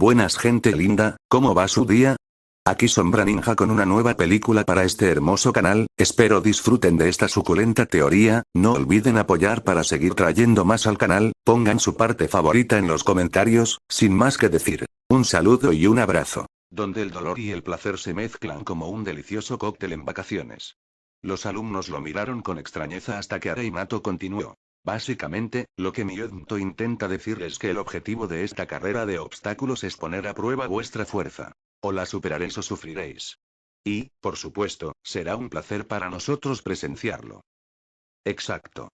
Buenas gente linda, ¿cómo va su día? Aquí Sombra Ninja con una nueva película para este hermoso canal, espero disfruten de esta suculenta teoría, no olviden apoyar para seguir trayendo más al canal, pongan su parte favorita en los comentarios, sin más que decir, un saludo y un abrazo. Donde el dolor y el placer se mezclan como un delicioso cóctel en vacaciones. Los alumnos lo miraron con extrañeza hasta que Areinato continuó. Básicamente, lo que Miyodto intenta decir es que el objetivo de esta carrera de obstáculos es poner a prueba vuestra fuerza. O la superaréis o sufriréis. Y, por supuesto, será un placer para nosotros presenciarlo. Exacto.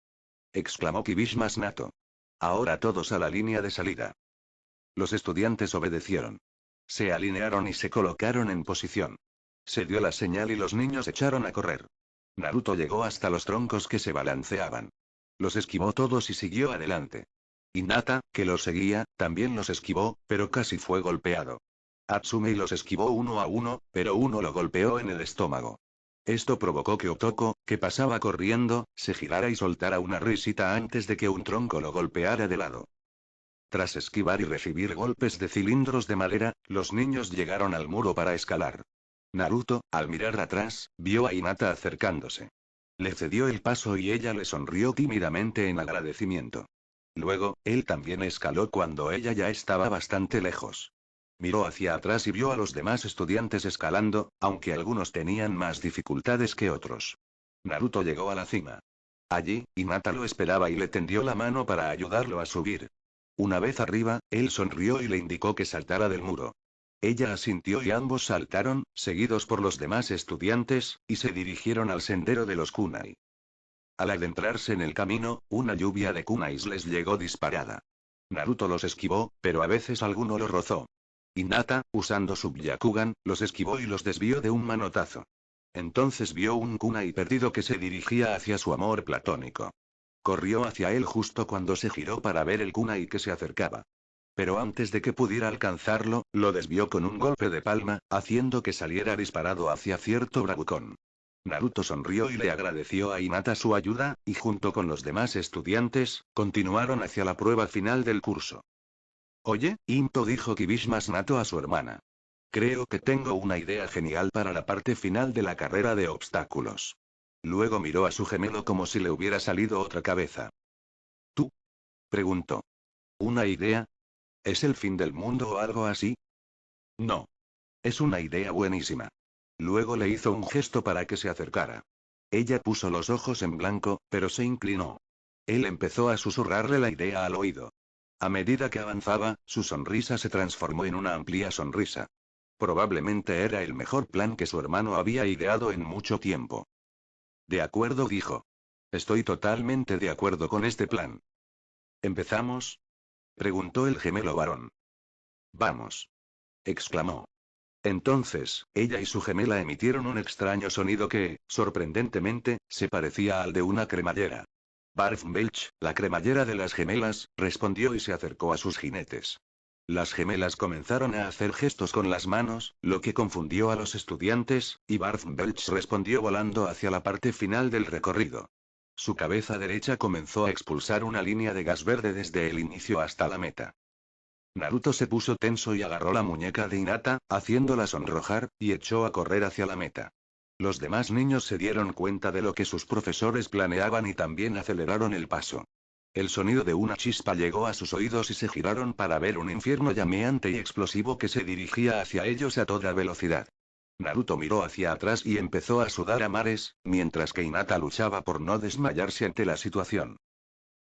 Exclamó Kibishmas Nato. Ahora todos a la línea de salida. Los estudiantes obedecieron. Se alinearon y se colocaron en posición. Se dio la señal y los niños echaron a correr. Naruto llegó hasta los troncos que se balanceaban. Los esquivó todos y siguió adelante. Hinata, que los seguía, también los esquivó, pero casi fue golpeado. Atsumei los esquivó uno a uno, pero uno lo golpeó en el estómago. Esto provocó que Otoko, que pasaba corriendo, se girara y soltara una risita antes de que un tronco lo golpeara de lado. Tras esquivar y recibir golpes de cilindros de madera, los niños llegaron al muro para escalar. Naruto, al mirar atrás, vio a Hinata acercándose. Le cedió el paso y ella le sonrió tímidamente en agradecimiento. Luego, él también escaló cuando ella ya estaba bastante lejos. Miró hacia atrás y vio a los demás estudiantes escalando, aunque algunos tenían más dificultades que otros. Naruto llegó a la cima. Allí, Hinata lo esperaba y le tendió la mano para ayudarlo a subir. Una vez arriba, él sonrió y le indicó que saltara del muro. Ella asintió y ambos saltaron, seguidos por los demás estudiantes, y se dirigieron al sendero de los kunai. Al adentrarse en el camino, una lluvia de kunais les llegó disparada. Naruto los esquivó, pero a veces alguno lo rozó. Hinata, usando su Byakugan, los esquivó y los desvió de un manotazo. Entonces vio un kunai perdido que se dirigía hacia su amor platónico. Corrió hacia él justo cuando se giró para ver el kunai que se acercaba. Pero antes de que pudiera alcanzarlo, lo desvió con un golpe de palma, haciendo que saliera disparado hacia cierto bravucón. Naruto sonrió y le agradeció a Hinata su ayuda, y junto con los demás estudiantes, continuaron hacia la prueba final del curso. Oye, Into dijo Kibishmas Nato a su hermana. Creo que tengo una idea genial para la parte final de la carrera de obstáculos. Luego miró a su gemelo como si le hubiera salido otra cabeza. ¿Tú? Preguntó. ¿Una idea? ¿Es el fin del mundo o algo así? No. Es una idea buenísima. Luego le hizo un gesto para que se acercara. Ella puso los ojos en blanco, pero se inclinó. Él empezó a susurrarle la idea al oído. A medida que avanzaba, su sonrisa se transformó en una amplia sonrisa. Probablemente era el mejor plan que su hermano había ideado en mucho tiempo. De acuerdo, dijo. Estoy totalmente de acuerdo con este plan. ¿Empezamos? Preguntó el gemelo varón. Vamos. Exclamó. Entonces, ella y su gemela emitieron un extraño sonido que, sorprendentemente, se parecía al de una cremallera. Barf Belch, la cremallera de las gemelas, respondió y se acercó a sus jinetes. Las gemelas comenzaron a hacer gestos con las manos, lo que confundió a los estudiantes, y Barf Belch respondió volando hacia la parte final del recorrido. Su cabeza derecha comenzó a expulsar una línea de gas verde desde el inicio hasta la meta. Naruto se puso tenso y agarró la muñeca de Hinata, haciéndola sonrojar, y echó a correr hacia la meta. Los demás niños se dieron cuenta de lo que sus profesores planeaban y también aceleraron el paso. El sonido de una chispa llegó a sus oídos y se giraron para ver un infierno llameante y explosivo que se dirigía hacia ellos a toda velocidad. Naruto miró hacia atrás y empezó a sudar a mares, mientras que Hinata luchaba por no desmayarse ante la situación.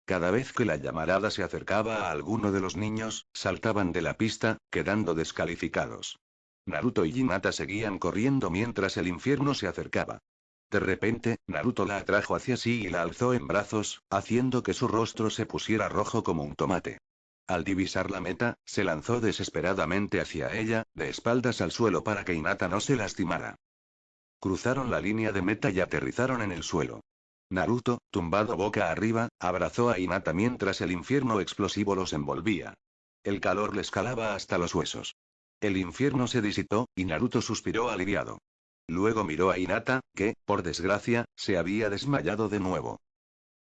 Cada vez que la llamarada se acercaba a alguno de los niños, saltaban de la pista, quedando descalificados. Naruto y Hinata seguían corriendo mientras el infierno se acercaba. De repente, Naruto la atrajo hacia sí y la alzó en brazos, haciendo que su rostro se pusiera rojo como un tomate. Al divisar la meta, se lanzó desesperadamente hacia ella, de espaldas al suelo para que Hinata no se lastimara. Cruzaron la línea de meta y aterrizaron en el suelo. Naruto, tumbado boca arriba, abrazó a Hinata mientras el infierno explosivo los envolvía. El calor les calaba hasta los huesos. El infierno se disipó, y Naruto suspiró aliviado. Luego miró a Hinata, que, por desgracia, se había desmayado de nuevo.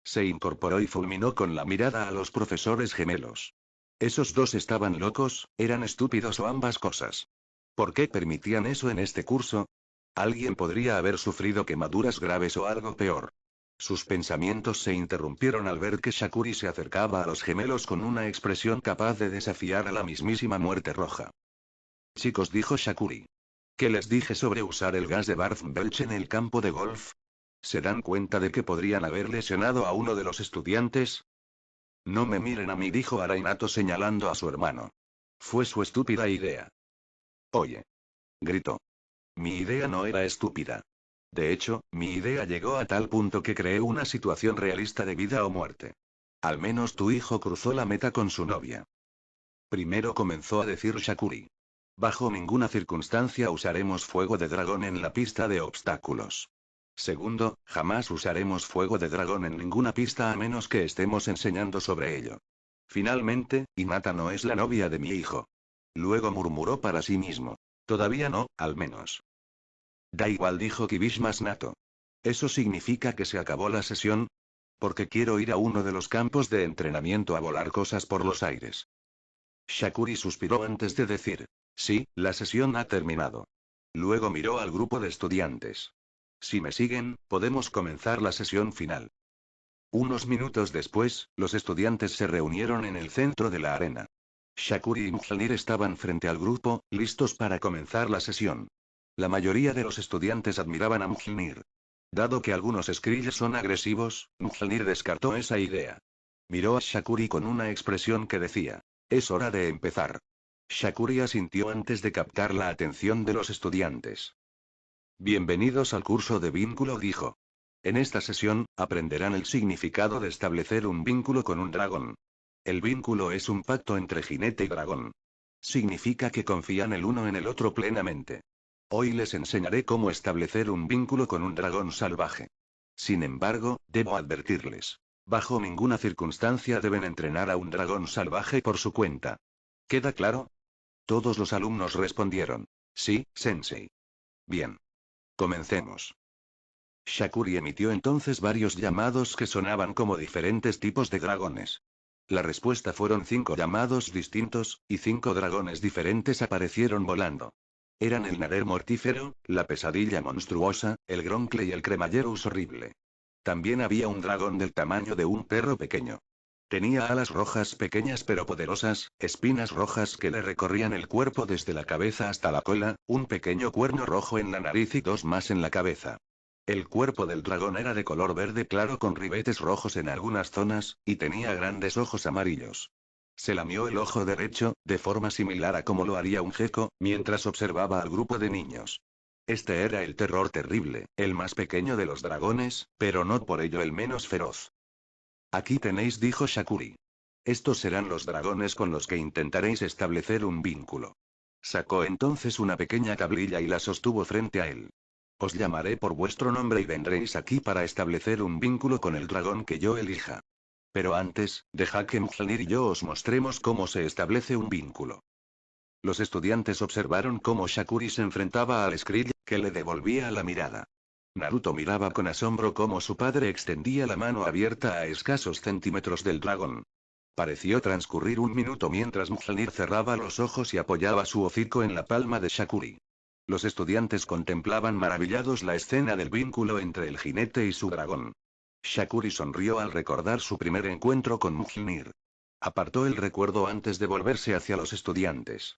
Se incorporó y fulminó con la mirada a los profesores gemelos. ¿Esos dos estaban locos, eran estúpidos o ambas cosas? ¿Por qué permitían eso en este curso? Alguien podría haber sufrido quemaduras graves o algo peor. Sus pensamientos se interrumpieron al ver que Shakuri se acercaba a los gemelos con una expresión capaz de desafiar a la mismísima muerte roja. Chicos, dijo Shakuri. ¿Qué les dije sobre usar el gas de Barth-Belch en el campo de golf? ¿Se dan cuenta de que podrían haber lesionado a uno de los estudiantes? No me miren a mí, dijo Arainato señalando a su hermano. Fue su estúpida idea. Oye. Gritó. Mi idea no era estúpida. De hecho, mi idea llegó a tal punto que creé una situación realista de vida o muerte. Al menos tu hijo cruzó la meta con su novia. Primero, comenzó a decir Shakuri. Bajo ninguna circunstancia usaremos fuego de dragón en la pista de obstáculos. Segundo, jamás usaremos fuego de dragón en ninguna pista a menos que estemos enseñando sobre ello. Finalmente, Hinata no es la novia de mi hijo. Luego murmuró para sí mismo. Todavía no, al menos. Da igual, dijo Kibishmas Nato. ¿Eso significa que se acabó la sesión? Porque quiero ir a uno de los campos de entrenamiento a volar cosas por los aires. Shakuri suspiró antes de decir. Sí, la sesión ha terminado. Luego miró al grupo de estudiantes. Si me siguen, podemos comenzar la sesión final. Unos minutos después, los estudiantes se reunieron en el centro de la arena. Shakuri y Mjolnir estaban frente al grupo, listos para comenzar la sesión. La mayoría de los estudiantes admiraban a Mjolnir. Dado que algunos Skrulls son agresivos, Mjolnir descartó esa idea. Miró a Shakuri con una expresión que decía: es hora de empezar. Shakuri asintió antes de captar la atención de los estudiantes. Bienvenidos al curso de vínculo, dijo. En esta sesión, aprenderán el significado de establecer un vínculo con un dragón. El vínculo es un pacto entre jinete y dragón. Significa que confían el uno en el otro plenamente. Hoy les enseñaré cómo establecer un vínculo con un dragón salvaje. Sin embargo, debo advertirles. Bajo ninguna circunstancia deben entrenar a un dragón salvaje por su cuenta. ¿Queda claro? Todos los alumnos respondieron. Sí, sensei. Bien. Comencemos. Shakuri emitió entonces varios llamados que sonaban como diferentes tipos de dragones. La respuesta fueron 5 llamados distintos, y 5 dragones diferentes aparecieron volando. Eran el Nader mortífero, la pesadilla monstruosa, el Gronkle y el Cremallerus horrible. También había un dragón del tamaño de un perro pequeño. Tenía alas rojas pequeñas pero poderosas, espinas rojas que le recorrían el cuerpo desde la cabeza hasta la cola, un pequeño cuerno rojo en la nariz y 2 más en la cabeza. El cuerpo del dragón era de color verde claro con ribetes rojos en algunas zonas, y tenía grandes ojos amarillos. Se lamió el ojo derecho, de forma similar a como lo haría un gecko, mientras observaba al grupo de niños. Este era el terror terrible, el más pequeño de los dragones, pero no por ello el menos feroz. Aquí tenéis, dijo Shakuri. Estos serán los dragones con los que intentaréis establecer un vínculo. Sacó entonces una pequeña tablilla y la sostuvo frente a él. Os llamaré por vuestro nombre y vendréis aquí para establecer un vínculo con el dragón que yo elija. Pero antes, dejad que Mjolnir y yo os mostremos cómo se establece un vínculo. Los estudiantes observaron cómo Shakuri se enfrentaba al Skrill, que le devolvía la mirada. Naruto miraba con asombro cómo su padre extendía la mano abierta a escasos centímetros del dragón. Pareció transcurrir un minuto mientras Mjolnir cerraba los ojos y apoyaba su hocico en la palma de Shakuri. Los estudiantes contemplaban maravillados la escena del vínculo entre el jinete y su dragón. Shakuri sonrió al recordar su primer encuentro con Mjolnir. Apartó el recuerdo antes de volverse hacia los estudiantes.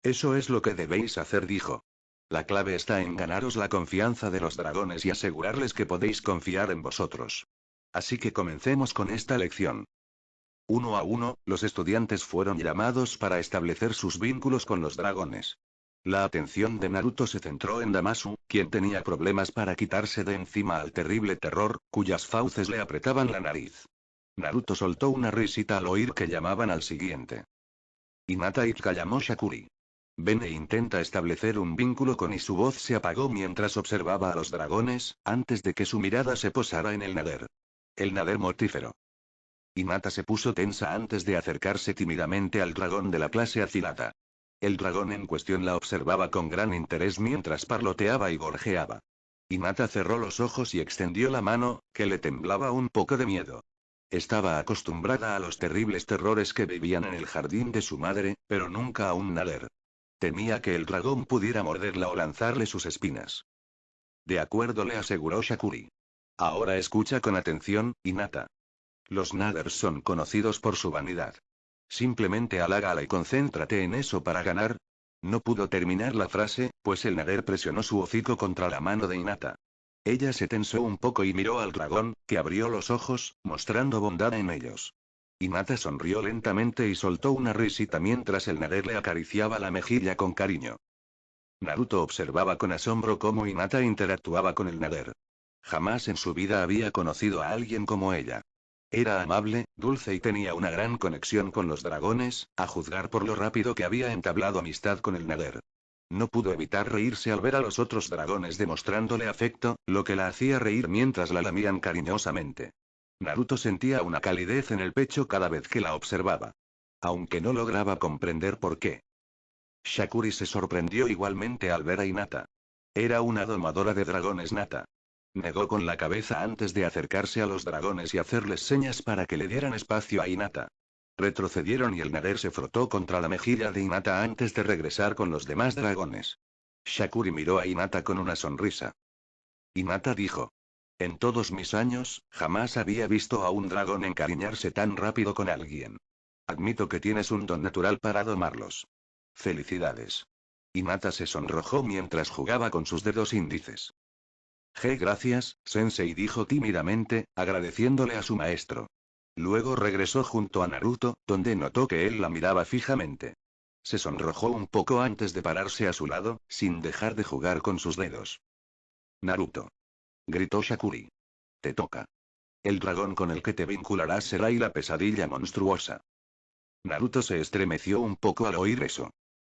Eso es lo que debéis hacer, dijo. La clave está en ganaros la confianza de los dragones y asegurarles que podéis confiar en vosotros. Así que comencemos con esta lección. Uno a uno, los estudiantes fueron llamados para establecer sus vínculos con los dragones. La atención de Naruto se centró en Damasu, quien tenía problemas para quitarse de encima al terrible terror, cuyas fauces le apretaban la nariz. Naruto soltó una risita al oír que llamaban al siguiente. Hinata Ika, llamó Shakuri. Ven e intenta establecer un vínculo con, y su voz se apagó mientras observaba a los dragones, antes de que su mirada se posara en el Nader. El Nader mortífero. Hinata se puso tensa antes de acercarse tímidamente al dragón de la clase Azilata. El dragón en cuestión la observaba con gran interés mientras parloteaba y gorjeaba. Hinata cerró los ojos y extendió la mano, que le temblaba un poco de miedo. Estaba acostumbrada a los terribles terrores que vivían en el jardín de su madre, pero nunca a un nader. Temía que el dragón pudiera morderla o lanzarle sus espinas. De acuerdo, le aseguró Shakuri. Ahora escucha con atención, Hinata. Los naders son conocidos por su vanidad. Simplemente halágala y concéntrate en eso para ganar. No pudo terminar la frase, pues el nader presionó su hocico contra la mano de Hinata. Ella se tensó un poco y miró al dragón, que abrió los ojos, mostrando bondad en ellos. Hinata sonrió lentamente y soltó una risita mientras el nader le acariciaba la mejilla con cariño. Naruto observaba con asombro cómo Hinata interactuaba con el nader. Jamás en su vida había conocido a alguien como ella. Era amable, dulce y tenía una gran conexión con los dragones, a juzgar por lo rápido que había entablado amistad con el nader. No pudo evitar reírse al ver a los otros dragones demostrándole afecto, lo que la hacía reír mientras la lamían cariñosamente. Naruto sentía una calidez en el pecho cada vez que la observaba. Aunque no lograba comprender por qué. Shakuri se sorprendió igualmente al ver a Hinata. Era una domadora de dragones nata. Negó con la cabeza antes de acercarse a los dragones y hacerles señas para que le dieran espacio a Hinata. Retrocedieron y el nader se frotó contra la mejilla de Hinata antes de regresar con los demás dragones. Shakuri miró a Hinata con una sonrisa. Hinata dijo. En todos mis años, jamás había visto a un dragón encariñarse tan rápido con alguien. Admito que tienes un don natural para domarlos. Felicidades. Hinata se sonrojó mientras jugaba con sus dedos índices. Gracias, Sensei, dijo tímidamente, agradeciéndole a su maestro. Luego regresó junto a Naruto, donde notó que él la miraba fijamente. Se sonrojó un poco antes de pararse a su lado, sin dejar de jugar con sus dedos. Naruto. Gritó Shakuri. Te toca. El dragón con el que te vincularás será y la pesadilla monstruosa. Naruto se estremeció un poco al oír eso.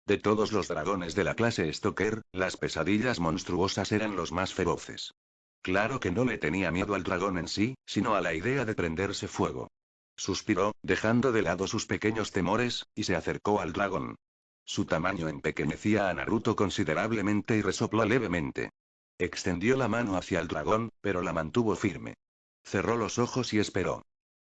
De todos los dragones de la clase Stoker, las pesadillas monstruosas eran los más feroces. Claro que no le tenía miedo al dragón en sí, sino a la idea de prenderse fuego. Suspiró, dejando de lado sus pequeños temores, y se acercó al dragón. Su tamaño empequeñecía a Naruto considerablemente y resopló levemente. Extendió la mano hacia el dragón, pero la mantuvo firme. Cerró los ojos y esperó.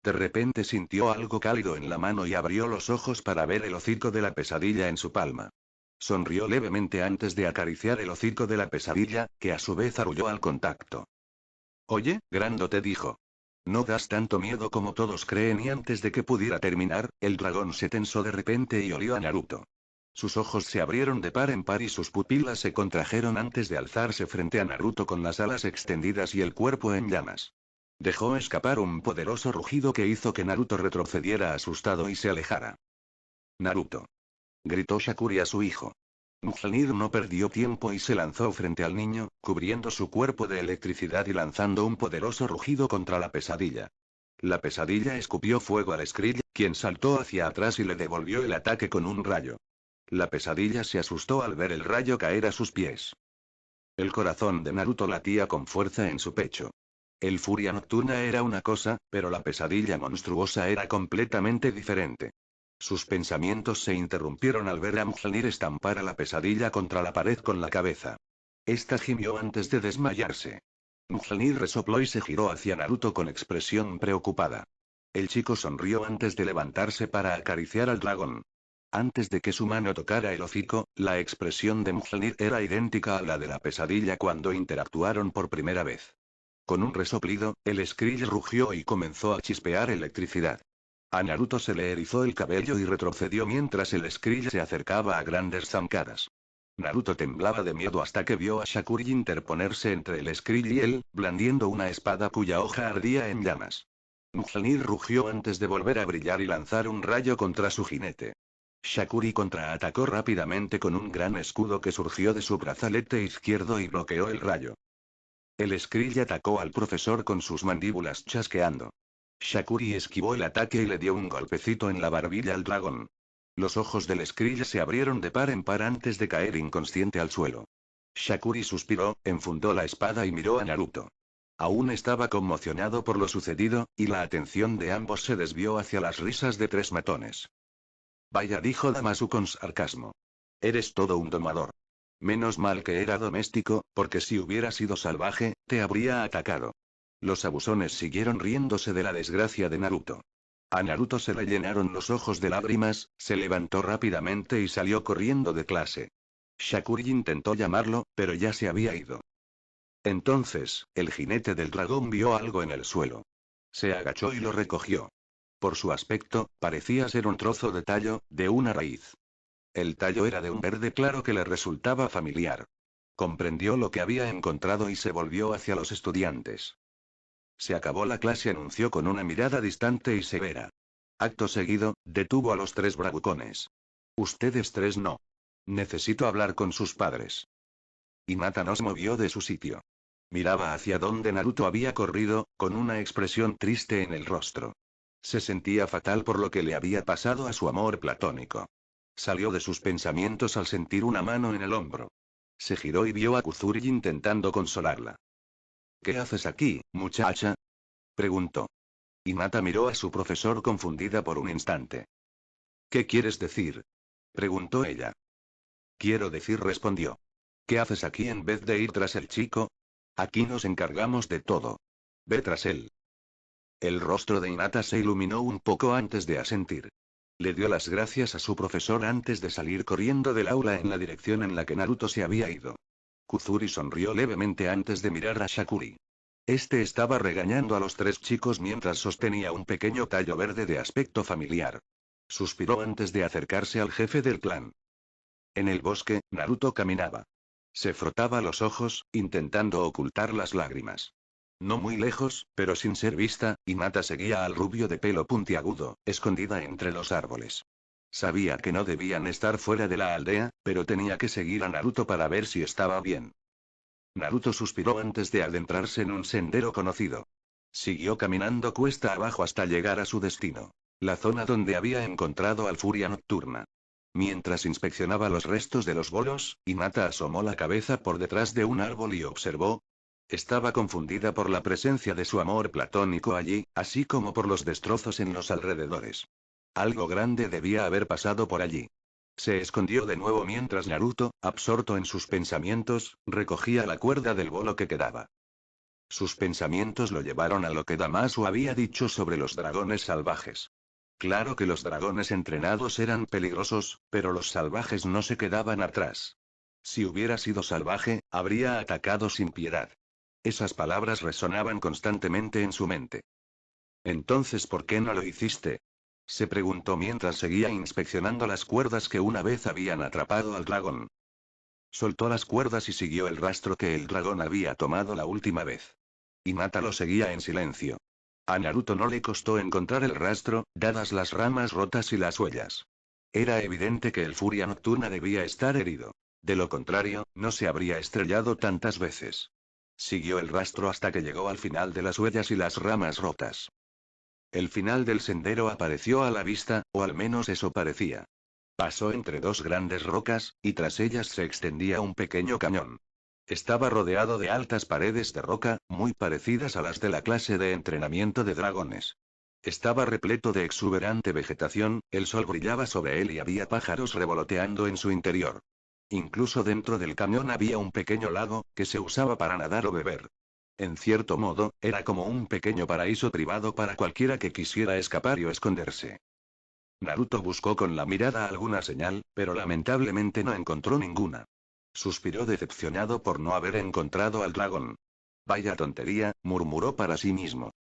De repente sintió algo cálido en la mano y abrió los ojos para ver el hocico de la pesadilla en su palma. Sonrió levemente antes de acariciar el hocico de la pesadilla, que a su vez arrulló al contacto. Oye, grandote, dijo. No das tanto miedo como todos creen, y antes de que pudiera terminar, el dragón se tensó de repente y olió a Naruto. Sus ojos se abrieron de par en par y sus pupilas se contrajeron antes de alzarse frente a Naruto con las alas extendidas y el cuerpo en llamas. Dejó escapar un poderoso rugido que hizo que Naruto retrocediera asustado y se alejara. Naruto. Gritó Shakuri a su hijo. Mjolnir no perdió tiempo y se lanzó frente al niño, cubriendo su cuerpo de electricidad y lanzando un poderoso rugido contra la pesadilla. La pesadilla escupió fuego al Skrill, quien saltó hacia atrás y le devolvió el ataque con un rayo. La pesadilla se asustó al ver el rayo caer a sus pies. El corazón de Naruto latía con fuerza en su pecho. El furia nocturna era una cosa, pero la pesadilla monstruosa era completamente diferente. Sus pensamientos se interrumpieron al ver a Mjolnir estampar a la pesadilla contra la pared con la cabeza. Esta gimió antes de desmayarse. Mjolnir resopló y se giró hacia Naruto con expresión preocupada. El chico sonrió antes de levantarse para acariciar al dragón. Antes de que su mano tocara el hocico, la expresión de Mjolnir era idéntica a la de la pesadilla cuando interactuaron por primera vez. Con un resoplido, el Skrill rugió y comenzó a chispear electricidad. A Naruto se le erizó el cabello y retrocedió mientras el Skrill se acercaba a grandes zancadas. Naruto temblaba de miedo hasta que vio a Shakuri interponerse entre el Skrill y él, blandiendo una espada cuya hoja ardía en llamas. Mjolnir rugió antes de volver a brillar y lanzar un rayo contra su jinete. Shakuri contraatacó rápidamente con un gran escudo que surgió de su brazalete izquierdo y bloqueó el rayo. El Skrill atacó al profesor con sus mandíbulas chasqueando. Shakuri esquivó el ataque y le dio un golpecito en la barbilla al dragón. Los ojos del Skrill se abrieron de par en par antes de caer inconsciente al suelo. Shakuri suspiró, enfundó la espada y miró a Naruto. Aún estaba conmocionado por lo sucedido, y la atención de ambos se desvió hacia las risas de tres matones. Vaya, dijo Damasu con sarcasmo. Eres todo un domador. Menos mal que era doméstico, porque si hubiera sido salvaje, te habría atacado. Los abusones siguieron riéndose de la desgracia de Naruto. A Naruto se le llenaron los ojos de lágrimas, se levantó rápidamente y salió corriendo de clase. Shakurji intentó llamarlo, pero ya se había ido. Entonces, el jinete del dragón vio algo en el suelo. Se agachó y lo recogió. Por su aspecto, parecía ser un trozo de tallo, de una raíz. El tallo era de un verde claro que le resultaba familiar. Comprendió lo que había encontrado y se volvió hacia los estudiantes. Se acabó la clase, anunció con una mirada distante y severa. Acto seguido, detuvo a los tres bravucones. Ustedes tres no. Necesito hablar con sus padres. Hinata no se movió de su sitio. Miraba hacia donde Naruto había corrido, con una expresión triste en el rostro. Se sentía fatal por lo que le había pasado a su amor platónico. Salió de sus pensamientos al sentir una mano en el hombro. Se giró y vio a Kuzuri intentando consolarla. ¿Qué haces aquí, muchacha? Preguntó. Hinata miró a su profesor confundida por un instante. ¿Qué quieres decir? Preguntó ella. Quiero decir, respondió. ¿Qué haces aquí en vez de ir tras el chico? Aquí nos encargamos de todo. Ve tras él. El rostro de Hinata se iluminó un poco antes de asentir. Le dio las gracias a su profesor antes de salir corriendo del aula en la dirección en la que Naruto se había ido. Kuzuri sonrió levemente antes de mirar a Shakuri. Este estaba regañando a los tres chicos mientras sostenía un pequeño tallo verde de aspecto familiar. Suspiró antes de acercarse al jefe del clan. En el bosque, Naruto caminaba. Se frotaba los ojos, intentando ocultar las lágrimas. No muy lejos, pero sin ser vista, Hinata seguía al rubio de pelo puntiagudo, escondida entre los árboles. Sabía que no debían estar fuera de la aldea, pero tenía que seguir a Naruto para ver si estaba bien. Naruto suspiró antes de adentrarse en un sendero conocido. Siguió caminando cuesta abajo hasta llegar a su destino. La zona donde había encontrado al Furia Nocturna. Mientras inspeccionaba los restos de los bolos, Hinata asomó la cabeza por detrás de un árbol y observó. Estaba confundida por la presencia de su amor platónico allí, así como por los destrozos en los alrededores. Algo grande debía haber pasado por allí. Se escondió de nuevo mientras Naruto, absorto en sus pensamientos, recogía la cuerda del bolo que quedaba. Sus pensamientos lo llevaron a lo que Damaso había dicho sobre los dragones salvajes. Claro que los dragones entrenados eran peligrosos, pero los salvajes no se quedaban atrás. Si hubiera sido salvaje, habría atacado sin piedad. Esas palabras resonaban constantemente en su mente. Entonces, ¿por qué no lo hiciste? Se preguntó mientras seguía inspeccionando las cuerdas que una vez habían atrapado al dragón. Soltó las cuerdas y siguió el rastro que el dragón había tomado la última vez. Hinata lo seguía en silencio. A Naruto no le costó encontrar el rastro, dadas las ramas rotas y las huellas. Era evidente que el Furia Nocturna debía estar herido. De lo contrario, no se habría estrellado tantas veces. Siguió el rastro hasta que llegó al final de las huellas y las ramas rotas. El final del sendero apareció a la vista, o al menos eso parecía. Pasó entre dos grandes rocas, y tras ellas se extendía un pequeño cañón. Estaba rodeado de altas paredes de roca, muy parecidas a las de la clase de entrenamiento de dragones. Estaba repleto de exuberante vegetación, el sol brillaba sobre él y había pájaros revoloteando en su interior. Incluso dentro del cañón había un pequeño lago, que se usaba para nadar o beber. En cierto modo, era como un pequeño paraíso privado para cualquiera que quisiera escapar o esconderse. Naruto buscó con la mirada alguna señal, pero lamentablemente no encontró ninguna. Suspiró decepcionado por no haber encontrado al dragón. Vaya tontería, murmuró para sí mismo.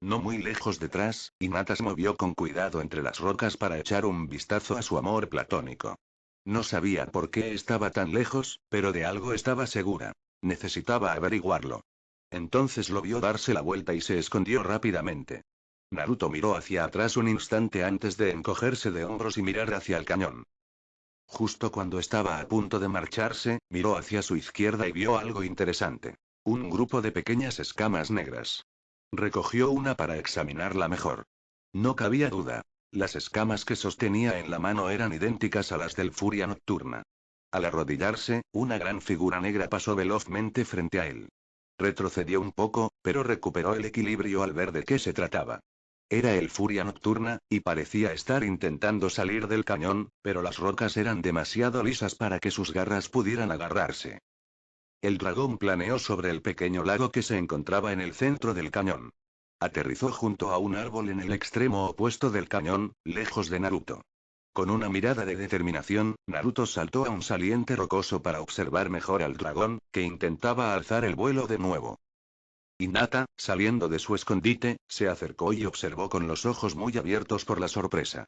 No muy lejos detrás, Hinata se movió con cuidado entre las rocas para echar un vistazo a su amor platónico. No sabía por qué estaba tan lejos, pero de algo estaba segura. Necesitaba averiguarlo. Entonces lo vio darse la vuelta y se escondió rápidamente. Naruto miró hacia atrás un instante antes de encogerse de hombros y mirar hacia el cañón. Justo cuando estaba a punto de marcharse, miró hacia su izquierda y vio algo interesante. Un grupo de pequeñas escamas negras. Recogió una para examinarla mejor. No cabía duda. Las escamas que sostenía en la mano eran idénticas a las del Furia Nocturna. Al arrodillarse, una gran figura negra pasó velozmente frente a él. Retrocedió un poco, pero recuperó el equilibrio al ver de qué se trataba. Era el Furia Nocturna, y parecía estar intentando salir del cañón, pero las rocas eran demasiado lisas para que sus garras pudieran agarrarse. El dragón planeó sobre el pequeño lago que se encontraba en el centro del cañón. Aterrizó junto a un árbol en el extremo opuesto del cañón, lejos de Naruto. Con una mirada de determinación, Naruto saltó a un saliente rocoso para observar mejor al dragón, que intentaba alzar el vuelo de nuevo. Hinata, saliendo de su escondite, se acercó y observó con los ojos muy abiertos por la sorpresa.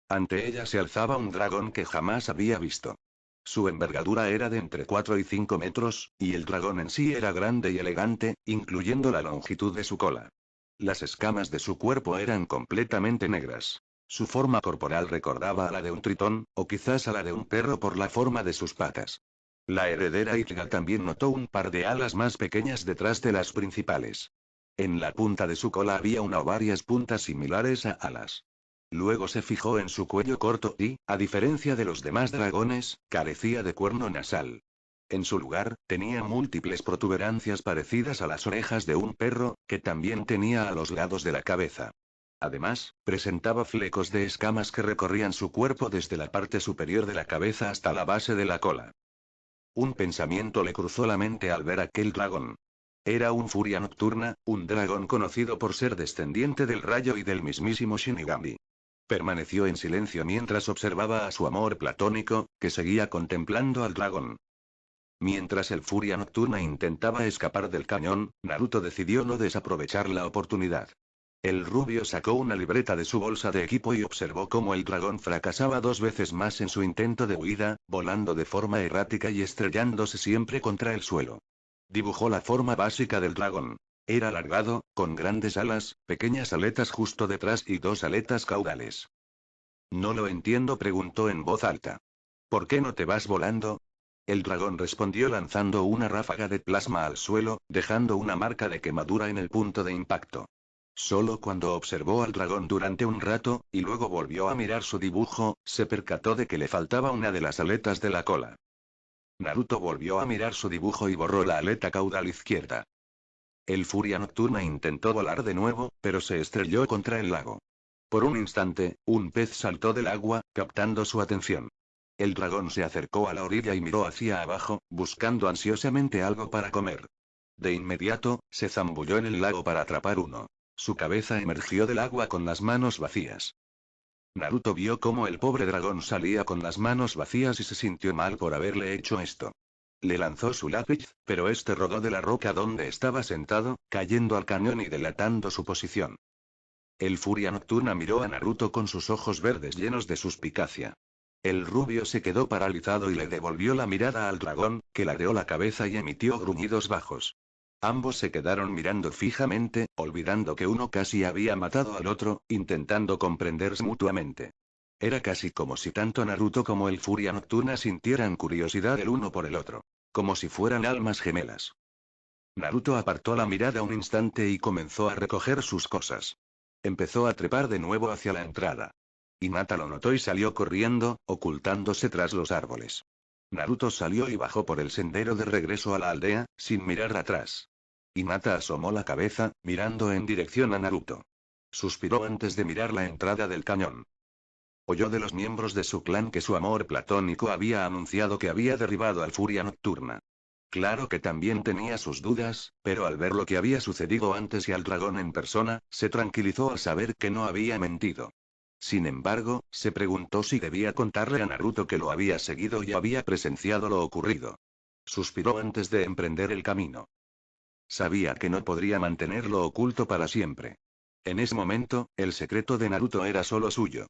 Ante ella se alzaba un dragón que jamás había visto. Su envergadura era de entre 4 y 5 metros, y el dragón en sí era grande y elegante, incluyendo la longitud de su cola. Las escamas de su cuerpo eran completamente negras. Su forma corporal recordaba a la de un tritón, o quizás a la de un perro por la forma de sus patas. La heredera Ichiga también notó un par de alas más pequeñas detrás de las principales. En la punta de su cola había una o varias puntas similares a alas. Luego se fijó en su cuello corto y, a diferencia de los demás dragones, carecía de cuerno nasal. En su lugar, tenía múltiples protuberancias parecidas a las orejas de un perro, que también tenía a los lados de la cabeza. Además, presentaba flecos de escamas que recorrían su cuerpo desde la parte superior de la cabeza hasta la base de la cola. Un pensamiento le cruzó la mente al ver aquel dragón. Era un furia nocturna, un dragón conocido por ser descendiente del rayo y del mismísimo Shinigami. Permaneció en silencio mientras observaba a su amor platónico, que seguía contemplando al dragón. Mientras el furia nocturna intentaba escapar del cañón, Naruto decidió no desaprovechar la oportunidad. El rubio sacó una libreta de su bolsa de equipo y observó cómo el dragón fracasaba 2 veces más en su intento de huida, volando de forma errática y estrellándose siempre contra el suelo. Dibujó la forma básica del dragón. Era alargado, con grandes alas, pequeñas aletas justo detrás y 2 aletas caudales. No lo entiendo, preguntó en voz alta. ¿Por qué no te vas volando? El dragón respondió lanzando una ráfaga de plasma al suelo, dejando una marca de quemadura en el punto de impacto. Solo cuando observó al dragón durante un rato, y luego volvió a mirar su dibujo, se percató de que le faltaba una de las aletas de la cola. Naruto volvió a mirar su dibujo y borró la aleta caudal izquierda. El furia nocturna intentó volar de nuevo, pero se estrelló contra el lago. Por un instante, un pez saltó del agua, captando su atención. El dragón se acercó a la orilla y miró hacia abajo, buscando ansiosamente algo para comer. De inmediato, se zambulló en el lago para atrapar uno. Su cabeza emergió del agua con las manos vacías. Naruto vio cómo el pobre dragón salía con las manos vacías y se sintió mal por haberle hecho esto. Le lanzó su lápiz, pero este rodó de la roca donde estaba sentado, cayendo al cañón y delatando su posición. El furia nocturna miró a Naruto con sus ojos verdes llenos de suspicacia. El rubio se quedó paralizado y le devolvió la mirada al dragón, que ladeó la cabeza y emitió gruñidos bajos. Ambos se quedaron mirando fijamente, olvidando que uno casi había matado al otro, intentando comprenderse mutuamente. Era casi como si tanto Naruto como el furia nocturna sintieran curiosidad el uno por el otro. Como si fueran almas gemelas. Naruto apartó la mirada un instante y comenzó a recoger sus cosas. Empezó a trepar de nuevo hacia la entrada. Hinata lo notó y salió corriendo, ocultándose tras los árboles. Naruto salió y bajó por el sendero de regreso a la aldea, sin mirar atrás. Hinata asomó la cabeza, mirando en dirección a Naruto. Suspiró antes de mirar la entrada del cañón. Oyó de los miembros de su clan que su amor platónico había anunciado que había derribado al Furia Nocturna. Claro que también tenía sus dudas, pero al ver lo que había sucedido antes y al dragón en persona, se tranquilizó al saber que no había mentido. Sin embargo, se preguntó si debía contarle a Naruto que lo había seguido y había presenciado lo ocurrido. Suspiró antes de emprender el camino. Sabía que no podría mantenerlo oculto para siempre. En ese momento, el secreto de Naruto era solo suyo.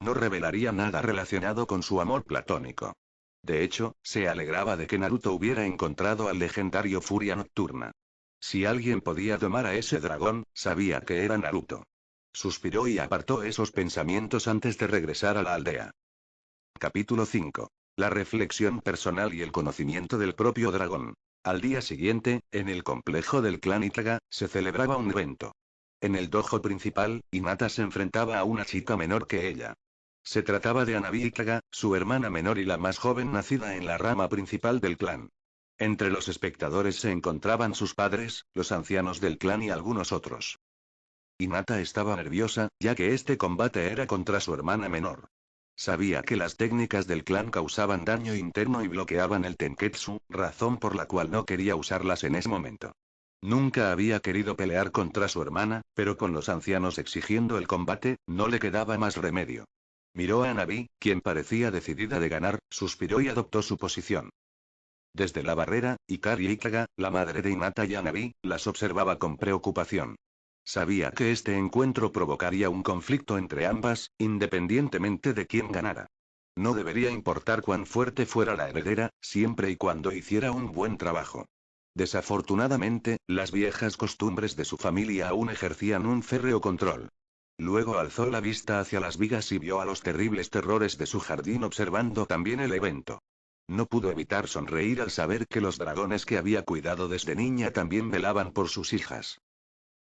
No revelaría nada relacionado con su amor platónico. De hecho, se alegraba de que Naruto hubiera encontrado al legendario Furia Nocturna. Si alguien podía domar a ese dragón, sabía que era Naruto. Suspiró y apartó esos pensamientos antes de regresar a la aldea. Capítulo 5. La reflexión personal y el conocimiento del propio dragón. Al día siguiente, en el complejo del clan Itaga, se celebraba un evento. En el dojo principal, Hinata se enfrentaba a una chica menor que ella. Se trataba de Hanabi Itaga, su hermana menor y la más joven nacida en la rama principal del clan. Entre los espectadores se encontraban sus padres, los ancianos del clan y algunos otros. Hinata estaba nerviosa, ya que este combate era contra su hermana menor. Sabía que las técnicas del clan causaban daño interno y bloqueaban el Tenketsu, razón por la cual no quería usarlas en ese momento. Nunca había querido pelear contra su hermana, pero con los ancianos exigiendo el combate, no le quedaba más remedio. Miró a Navi, quien parecía decidida de ganar, suspiró y adoptó su posición. Desde la barrera, Hikari Ikaga, la madre de Hinata y Navi, las observaba con preocupación. Sabía que este encuentro provocaría un conflicto entre ambas, independientemente de quién ganara. No debería importar cuán fuerte fuera la heredera, siempre y cuando hiciera un buen trabajo. Desafortunadamente, las viejas costumbres de su familia aún ejercían un férreo control. Luego alzó la vista hacia las vigas y vio a los terribles terrores de su jardín observando también el evento. No pudo evitar sonreír al saber que los dragones que había cuidado desde niña también velaban por sus hijas.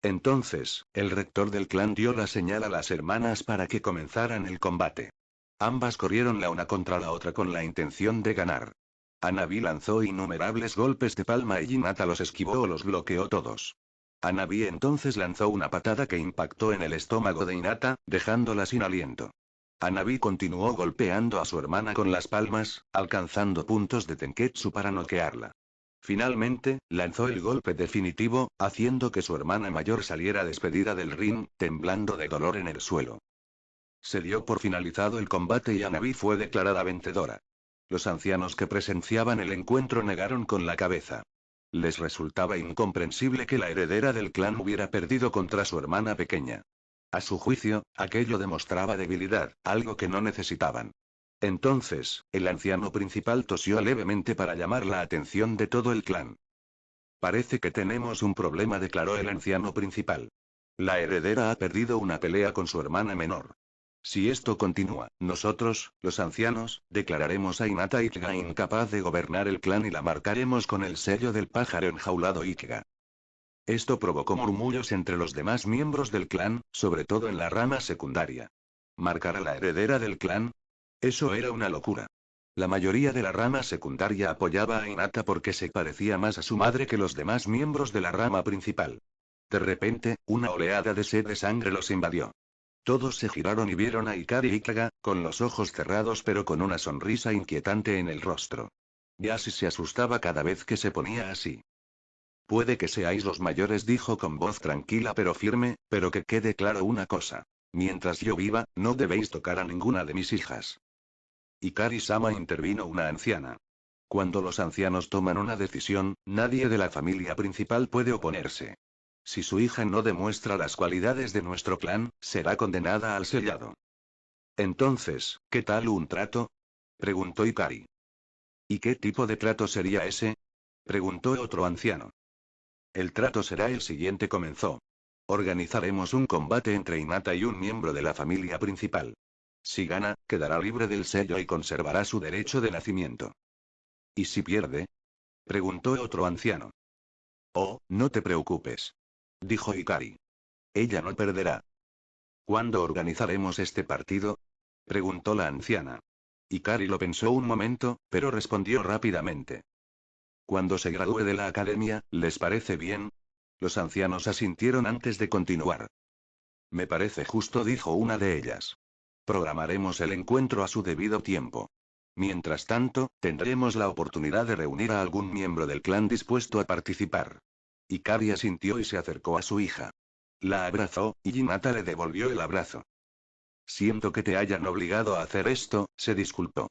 Entonces, el rector del clan dio la señal a las hermanas para que comenzaran el combate. Ambas corrieron la una contra la otra con la intención de ganar. Anabi lanzó innumerables golpes de palma y Hinata los esquivó o los bloqueó todos. Anabi entonces lanzó una patada que impactó en el estómago de Hinata, dejándola sin aliento. Anabi continuó golpeando a su hermana con las palmas, alcanzando puntos de Tenketsu para noquearla. Finalmente, lanzó el golpe definitivo, haciendo que su hermana mayor saliera despedida del ring, temblando de dolor en el suelo. Se dio por finalizado el combate y Anabi fue declarada vencedora. Los ancianos que presenciaban el encuentro negaron con la cabeza. Les resultaba incomprensible que la heredera del clan hubiera perdido contra su hermana pequeña. A su juicio, aquello demostraba debilidad, algo que no necesitaban. Entonces, el anciano principal tosió levemente para llamar la atención de todo el clan. Parece que tenemos un problema, declaró el anciano principal. La heredera ha perdido una pelea con su hermana menor. Si esto continúa, nosotros, los ancianos, declararemos a Hinata Ichiga incapaz de gobernar el clan y la marcaremos con el sello del pájaro enjaulado Ichiga. Esto provocó murmullos entre los demás miembros del clan, sobre todo en la rama secundaria. ¿Marcar a la heredera del clan? Eso era una locura. La mayoría de la rama secundaria apoyaba a Hinata porque se parecía más a su madre que los demás miembros de la rama principal. De repente, una oleada de sed de sangre los invadió. Todos se giraron y vieron a Hikari Ikaga, con los ojos cerrados pero con una sonrisa inquietante en el rostro. Yashi se asustaba cada vez que se ponía así. Puede que seáis los mayores, dijo con voz tranquila pero firme, pero que quede claro una cosa. Mientras yo viva, no debéis tocar a ninguna de mis hijas. Hikari-sama, intervino una anciana. Cuando los ancianos toman una decisión, nadie de la familia principal puede oponerse. Si su hija no demuestra las cualidades de nuestro clan, será condenada al sellado. Entonces, ¿qué tal un trato? Preguntó Hikari. ¿Y qué tipo de trato sería ese? Preguntó otro anciano. El trato será el siguiente, comenzó. Organizaremos un combate entre Hinata y un miembro de la familia principal. Si gana, quedará libre del sello y conservará su derecho de nacimiento. ¿Y si pierde? Preguntó otro anciano. Oh, no te preocupes, dijo Hikari. Ella no perderá. ¿Cuándo organizaremos este partido? Preguntó la anciana. Hikari lo pensó un momento, pero respondió rápidamente. Cuando se gradúe de la academia, ¿les parece bien? Los ancianos asintieron antes de continuar. Me parece justo, dijo una de ellas. Programaremos el encuentro a su debido tiempo. Mientras tanto, tendremos la oportunidad de reunir a algún miembro del clan dispuesto a participar. Hikari asintió y se acercó a su hija. La abrazó, y Hinata le devolvió el abrazo. Siento que te hayan obligado a hacer esto, se disculpó.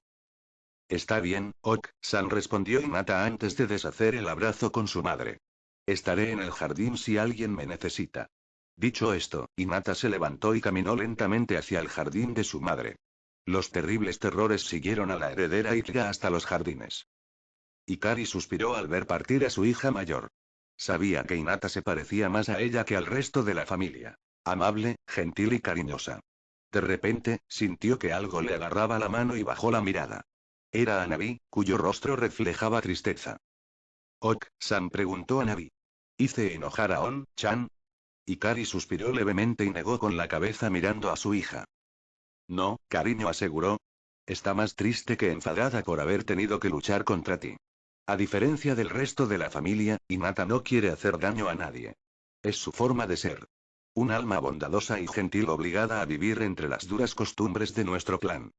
Está bien, Ok-san, respondió Hinata antes de deshacer el abrazo con su madre. Estaré en el jardín si alguien me necesita. Dicho esto, Hinata se levantó y caminó lentamente hacia el jardín de su madre. Los terribles terrores siguieron a la heredera Ichiga hasta los jardines. Hikari suspiró al ver partir a su hija mayor. Sabía que Hinata se parecía más a ella que al resto de la familia. Amable, gentil y cariñosa. De repente, sintió que algo le agarraba la mano y bajó la mirada. Era Anabi, cuyo rostro reflejaba tristeza. Ok-san, preguntó Anabi. ¿Hice enojar a On-chan? Hikari suspiró levemente y negó con la cabeza mirando a su hija. No, cariño, aseguró. Está más triste que enfadada por haber tenido que luchar contra ti. A diferencia del resto de la familia, Hinata no quiere hacer daño a nadie. Es su forma de ser. Un alma bondadosa y gentil obligada a vivir entre las duras costumbres de nuestro clan.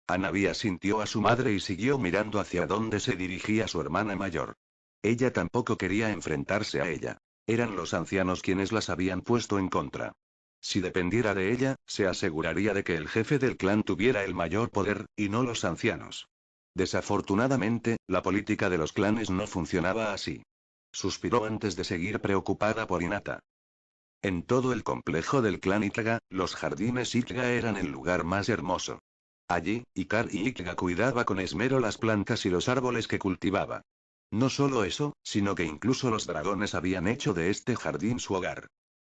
Anabia sintió a su madre y siguió mirando hacia donde se dirigía su hermana mayor. Ella tampoco quería enfrentarse a ella. Eran los ancianos quienes las habían puesto en contra. Si dependiera de ella, se aseguraría de que el jefe del clan tuviera el mayor poder, y no los ancianos. Desafortunadamente, la política de los clanes no funcionaba así. Suspiró antes de seguir preocupada por Hinata. En todo el complejo del clan Ikaga, los jardines Ikaga eran el lugar más hermoso. Allí, Ikar y Ikaga cuidaba con esmero las plantas y los árboles que cultivaba. No solo eso, sino que incluso los dragones habían hecho de este jardín su hogar.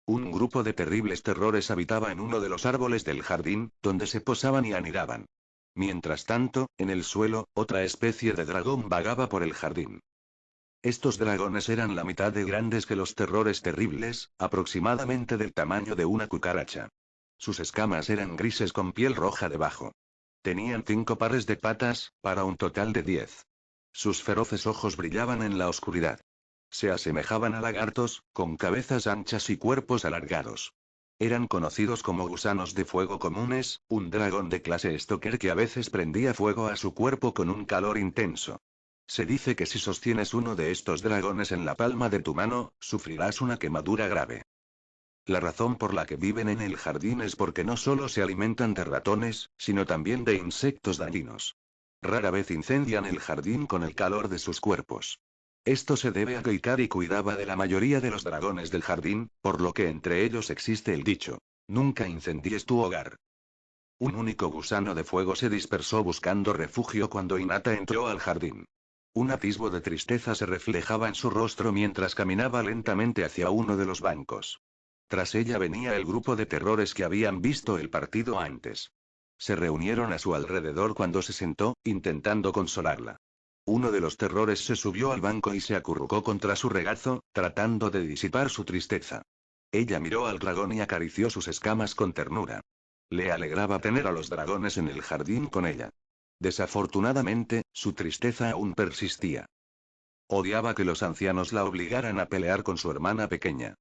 Un grupo de terribles terrores habitaba en uno de los árboles del jardín, donde se posaban y anidaban. Mientras tanto, en el suelo, otra especie de dragón vagaba por el jardín. Estos dragones eran la mitad de grandes que los terrores terribles, aproximadamente del tamaño de una cucaracha. Sus escamas eran grises con piel roja debajo. Tenían 5 pares de patas, para un total de 10. Sus feroces ojos brillaban en la oscuridad. Se asemejaban a lagartos, con cabezas anchas y cuerpos alargados. Eran conocidos como gusanos de fuego comunes, un dragón de clase Stalker que a veces prendía fuego a su cuerpo con un calor intenso. Se dice que si sostienes uno de estos dragones en la palma de tu mano, sufrirás una quemadura grave. La razón por la que viven en el jardín es porque no solo se alimentan de ratones, sino también de insectos dañinos. Rara vez incendian el jardín con el calor de sus cuerpos. Esto se debe a que Ikari cuidaba de la mayoría de los dragones del jardín, por lo que entre ellos existe el dicho: nunca incendies tu hogar. Un único gusano de fuego se dispersó buscando refugio cuando Hinata entró al jardín. Un atisbo de tristeza se reflejaba en su rostro mientras caminaba lentamente hacia uno de los bancos. Tras ella venía el grupo de terrores que habían visto el partido antes. Se reunieron a su alrededor cuando se sentó, intentando consolarla. Uno de los terrores se subió al banco y se acurrucó contra su regazo, tratando de disipar su tristeza. Ella miró al dragón y acarició sus escamas con ternura. Le alegraba tener a los dragones en el jardín con ella. Desafortunadamente, su tristeza aún persistía. Odiaba que los ancianos la obligaran a pelear con su hermana pequeña.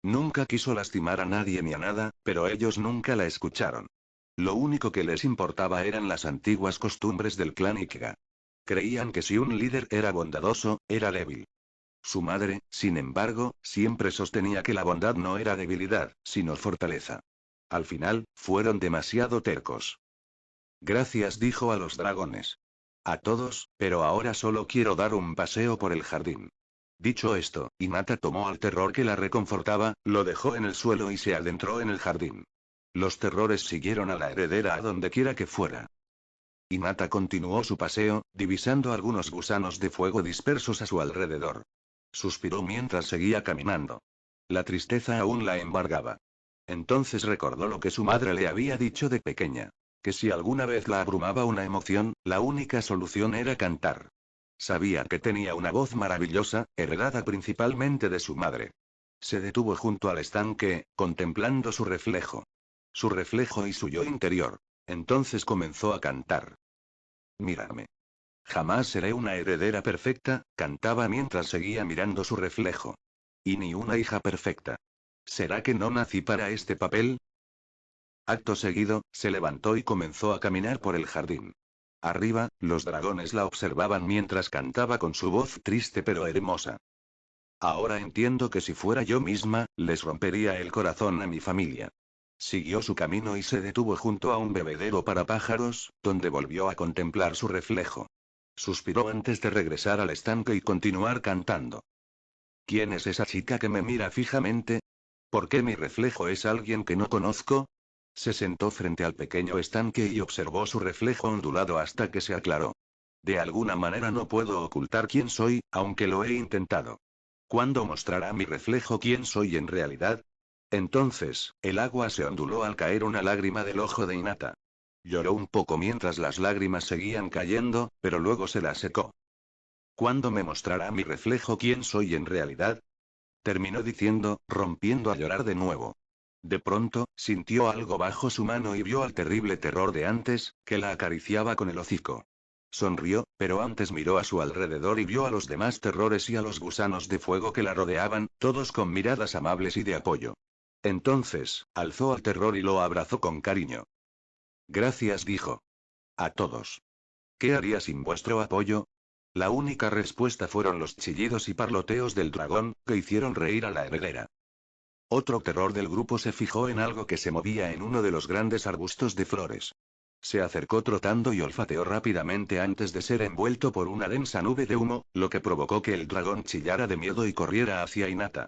Nunca quiso lastimar a nadie ni a nada, pero ellos nunca la escucharon. Lo único que les importaba eran las antiguas costumbres del clan Ikega. Creían que si un líder era bondadoso, era débil. Su madre, sin embargo, siempre sostenía que la bondad no era debilidad, sino fortaleza. Al final, fueron demasiado tercos. Gracias, dijo a los dragones. A todos, pero ahora solo quiero dar un paseo por el jardín. Dicho esto, Hinata tomó al terror que la reconfortaba, lo dejó en el suelo y se adentró en el jardín. Los terrores siguieron a la heredera a donde quiera que fuera. Hinata continuó su paseo, divisando algunos gusanos de fuego dispersos a su alrededor. Suspiró mientras seguía caminando. La tristeza aún la embargaba. Entonces recordó lo que su madre le había dicho de pequeña. Que si alguna vez la abrumaba una emoción, la única solución era cantar. Sabía que tenía una voz maravillosa, heredada principalmente de su madre. Se detuvo junto al estanque, contemplando su reflejo. Su reflejo y su yo interior. Entonces comenzó a cantar. Mírame. Jamás seré una heredera perfecta, cantaba mientras seguía mirando su reflejo. Y ni una hija perfecta. ¿Será que no nací para este papel? Acto seguido, se levantó y comenzó a caminar por el jardín. Arriba, los dragones la observaban mientras cantaba con su voz triste pero hermosa. Ahora entiendo que si fuera yo misma, les rompería el corazón a mi familia. Siguió su camino y se detuvo junto a un bebedero para pájaros, donde volvió a contemplar su reflejo. Suspiró antes de regresar al estanque y continuar cantando. ¿Quién es esa chica que me mira fijamente? ¿Por qué mi reflejo es alguien que no conozco? Se sentó frente al pequeño estanque y observó su reflejo ondulado hasta que se aclaró. De alguna manera no puedo ocultar quién soy, aunque lo he intentado. ¿Cuándo mostrará mi reflejo quién soy en realidad? Entonces, el agua se onduló al caer una lágrima del ojo de Hinata. Lloró un poco mientras las lágrimas seguían cayendo, pero luego se las secó. ¿Cuándo me mostrará mi reflejo quién soy en realidad? Terminó diciendo, rompiendo a llorar de nuevo. De pronto, sintió algo bajo su mano y vio al terrible terror de antes, que la acariciaba con el hocico. Sonrió, pero antes miró a su alrededor y vio a los demás terrores y a los gusanos de fuego que la rodeaban, todos con miradas amables y de apoyo. Entonces, alzó al terror y lo abrazó con cariño. Gracias, dijo. A todos. ¿Qué haría sin vuestro apoyo? La única respuesta fueron los chillidos y parloteos del dragón, que hicieron reír a la heredera. Otro terror del grupo se fijó en algo que se movía en uno de los grandes arbustos de flores. Se acercó trotando y olfateó rápidamente antes de ser envuelto por una densa nube de humo, lo que provocó que el dragón chillara de miedo y corriera hacia Hinata.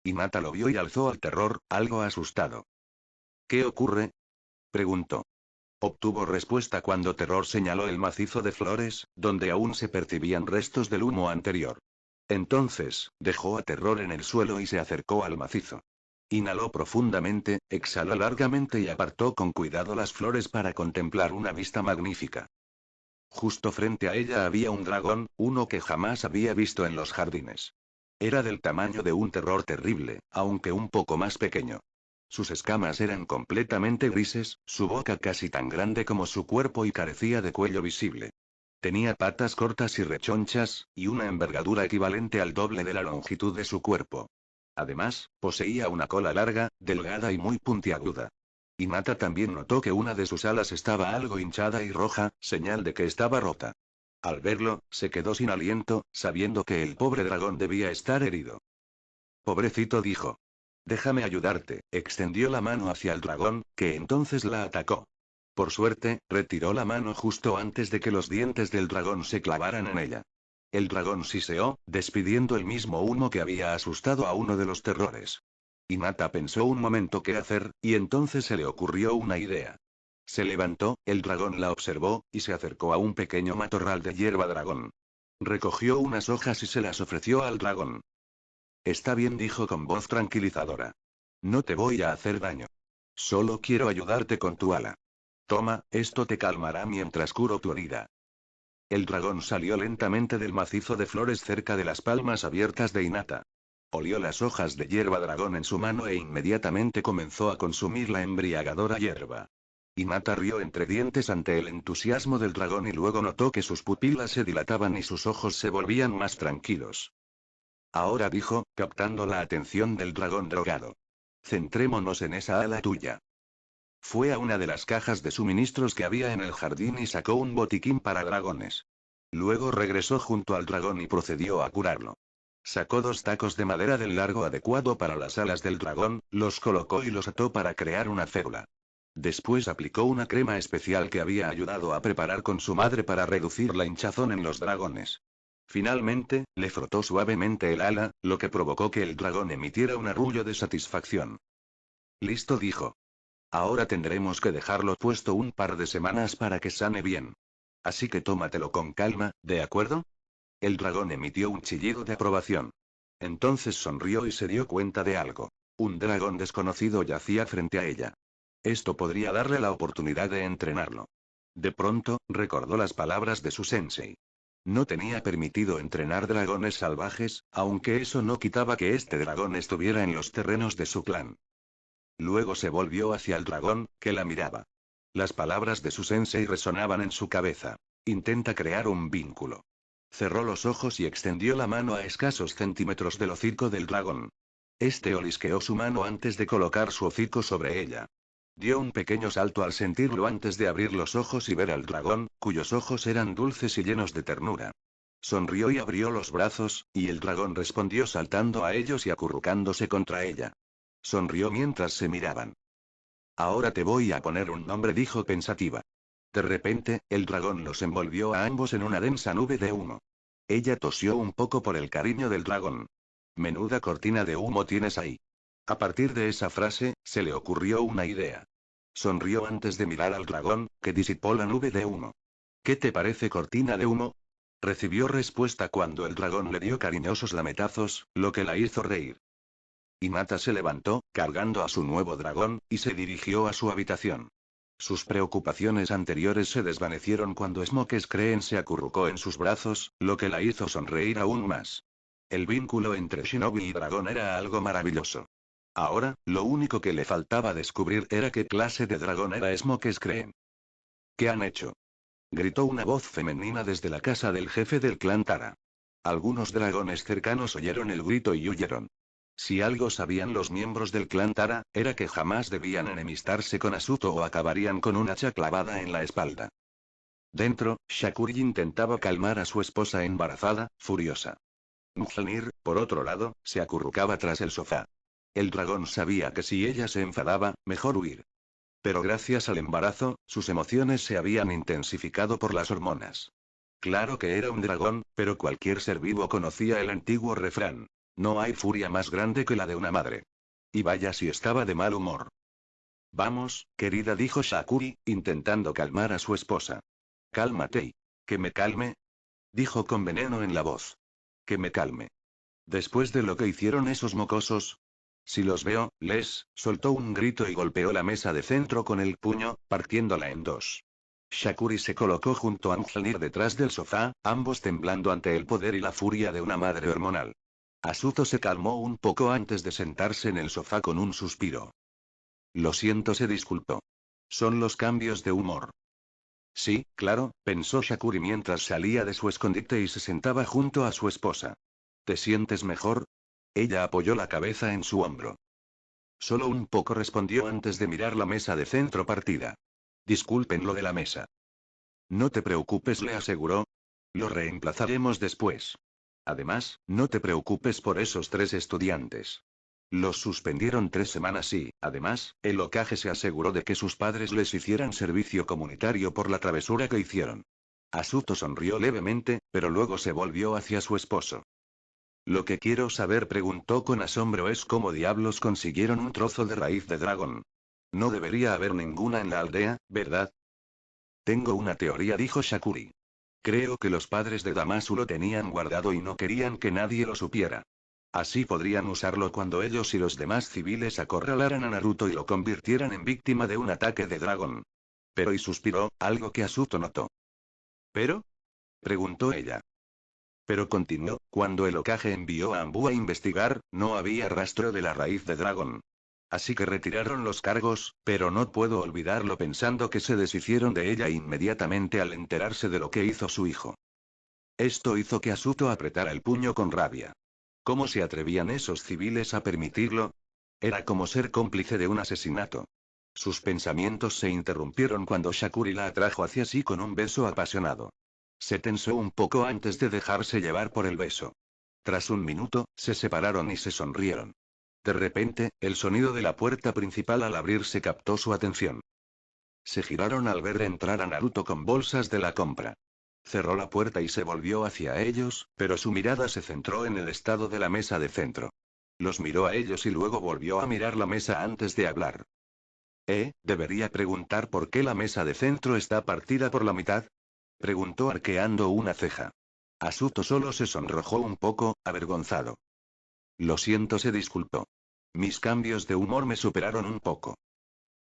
Hinata lo vio y alzó al terror, algo asustado. ¿Qué ocurre? Preguntó. Obtuvo respuesta cuando Terror señaló el macizo de flores, donde aún se percibían restos del humo anterior. Entonces, dejó a Terror en el suelo y se acercó al macizo. Inhaló profundamente, exhaló largamente y apartó con cuidado las flores para contemplar una vista magnífica. Justo frente a ella había un dragón, uno que jamás había visto en los jardines. Era del tamaño de un Terror terrible, aunque un poco más pequeño. Sus escamas eran completamente grises, su boca casi tan grande como su cuerpo y carecía de cuello visible. Tenía patas cortas y rechonchas, y una envergadura equivalente al doble de la longitud de su cuerpo. Además, poseía una cola larga, delgada y muy puntiaguda. Hinata también notó que una de sus alas estaba algo hinchada y roja, señal de que estaba rota. Al verlo, se quedó sin aliento, sabiendo que el pobre dragón debía estar herido. Pobrecito, dijo. Déjame ayudarte, extendió la mano hacia el dragón, que entonces la atacó. Por suerte, retiró la mano justo antes de que los dientes del dragón se clavaran en ella. El dragón siseó, despidiendo el mismo humo que había asustado a uno de los terrores. Hinata pensó un momento qué hacer, y entonces se le ocurrió una idea. Se levantó, el dragón la observó, y se acercó a un pequeño matorral de hierba dragón. Recogió unas hojas y se las ofreció al dragón. Está bien, dijo con voz tranquilizadora. No te voy a hacer daño. Solo quiero ayudarte con tu ala. Toma, esto te calmará mientras curo tu herida. El dragón salió lentamente del macizo de flores cerca de las palmas abiertas de Hinata. Olió las hojas de hierba dragón en su mano e inmediatamente comenzó a consumir la embriagadora hierba. Hinata rió entre dientes ante el entusiasmo del dragón y luego notó que sus pupilas se dilataban y sus ojos se volvían más tranquilos. Ahora, dijo, captando la atención del dragón drogado. Centrémonos en esa ala tuya. Fue a una de las cajas de suministros que había en el jardín y sacó un botiquín para dragones. Luego regresó junto al dragón y procedió a curarlo. Sacó 2 tacos de madera del largo adecuado para las alas del dragón, los colocó y los ató para crear una férula. Después aplicó una crema especial que había ayudado a preparar con su madre para reducir la hinchazón en los dragones. Finalmente, le frotó suavemente el ala, lo que provocó que el dragón emitiera un arrullo de satisfacción. Listo, dijo. Ahora tendremos que dejarlo puesto un par de semanas para que sane bien. Así que tómatelo con calma, ¿de acuerdo? El dragón emitió un chillido de aprobación. Entonces sonrió y se dio cuenta de algo. Un dragón desconocido yacía frente a ella. Esto podría darle la oportunidad de entrenarlo. De pronto, recordó las palabras de su sensei. No tenía permitido entrenar dragones salvajes, aunque eso no quitaba que este dragón estuviera en los terrenos de su clan. Luego se volvió hacia el dragón, que la miraba. Las palabras de su sensei resonaban en su cabeza. Intenta crear un vínculo. Cerró los ojos y extendió la mano a escasos centímetros del hocico del dragón. Este olisqueó su mano antes de colocar su hocico sobre ella. Dio un pequeño salto al sentirlo antes de abrir los ojos y ver al dragón, cuyos ojos eran dulces y llenos de ternura. Sonrió y abrió los brazos, y el dragón respondió saltando a ellos y acurrucándose contra ella. Sonrió mientras se miraban. Ahora te voy a poner un nombre, dijo pensativa. De repente, el dragón los envolvió a ambos en una densa nube de humo. Ella tosió un poco por el cariño del dragón. Menuda cortina de humo tienes ahí. A partir de esa frase, se le ocurrió una idea. Sonrió antes de mirar al dragón, que disipó la nube de humo. ¿Qué te parece cortina de humo? Recibió respuesta cuando el dragón le dio cariñosos lametazos, lo que la hizo reír. Hinata se levantó, cargando a su nuevo dragón, y se dirigió a su habitación. Sus preocupaciones anteriores se desvanecieron cuando Smoke Screen se acurrucó en sus brazos, lo que la hizo sonreír aún más. El vínculo entre Shinobi y dragón era algo maravilloso. Ahora, lo único que le faltaba descubrir era qué clase de dragón era Smoke Screen. ¿Qué han hecho? Gritó una voz femenina desde la casa del jefe del clan Tara. Algunos dragones cercanos oyeron el grito y huyeron. Si algo sabían los miembros del clan Tara, era que jamás debían enemistarse con Asuto o acabarían con un hacha clavada en la espalda. Dentro, Shakuri intentaba calmar a su esposa embarazada, furiosa. Mjolnir, por otro lado, se acurrucaba tras el sofá. El dragón sabía que si ella se enfadaba, mejor huir. Pero gracias al embarazo, sus emociones se habían intensificado por las hormonas. Claro que era un dragón, pero cualquier ser vivo conocía el antiguo refrán. No hay furia más grande que la de una madre. Y vaya si estaba de mal humor. Vamos, querida, dijo Shakuri, intentando calmar a su esposa. Cálmate. ¿Que me calme? Dijo con veneno en la voz. Que me calme. Después de lo que hicieron esos mocosos. Si los veo, soltó un grito y golpeó la mesa de centro con el puño, partiéndola en dos. Shakuri se colocó junto a Mjolnir detrás del sofá, ambos temblando ante el poder y la furia de una madre hormonal. Asuto se calmó un poco antes de sentarse en el sofá con un suspiro. Lo siento, se disculpó. Son los cambios de humor. Sí, claro, pensó Shakuri mientras salía de su escondite y se sentaba junto a su esposa. ¿Te sientes mejor? Ella apoyó la cabeza en su hombro. Solo un poco, respondió antes de mirar la mesa de centro partida. Disculpen lo de la mesa. No te preocupes, le aseguró. Lo reemplazaremos después. Además, no te preocupes por esos 3 estudiantes. Los suspendieron 3 semanas y, además, el Hokage se aseguró de que sus padres les hicieran servicio comunitario por la travesura que hicieron. Asuto sonrió levemente, pero luego se volvió hacia su esposo. Lo que quiero saber, preguntó con asombro, es cómo diablos consiguieron un trozo de raíz de dragón. No debería haber ninguna en la aldea, ¿verdad? Tengo una teoría, dijo Shakuri. Creo que los padres de Damasu lo tenían guardado y no querían que nadie lo supiera. Así podrían usarlo cuando ellos y los demás civiles acorralaran a Naruto y lo convirtieran en víctima de un ataque de dragón. Pero, y suspiró, algo que Asuto notó. ¿Pero? Preguntó ella. Pero continuó, cuando el Hokage envió a Anbu a investigar, no había rastro de la raíz de dragón. Así que retiraron los cargos, pero no puedo olvidarlo pensando que se deshicieron de ella inmediatamente al enterarse de lo que hizo su hijo. Esto hizo que Asuto apretara el puño con rabia. ¿Cómo se atrevían esos civiles a permitirlo? Era como ser cómplice de un asesinato. Sus pensamientos se interrumpieron cuando Shakuri la atrajo hacia sí con un beso apasionado. Se tensó un poco antes de dejarse llevar por el beso. Tras un minuto, se separaron y se sonrieron. De repente, el sonido de la puerta principal al abrirse captó su atención. Se giraron al ver entrar a Naruto con bolsas de la compra. Cerró la puerta y se volvió hacia ellos, pero su mirada se centró en el estado de la mesa de centro. Los miró a ellos y luego volvió a mirar la mesa antes de hablar. ¿Debería preguntar por qué la mesa de centro está partida por la mitad? Preguntó arqueando una ceja. Asuto solo se sonrojó un poco, avergonzado. Lo siento, se disculpó. Mis cambios de humor me superaron un poco.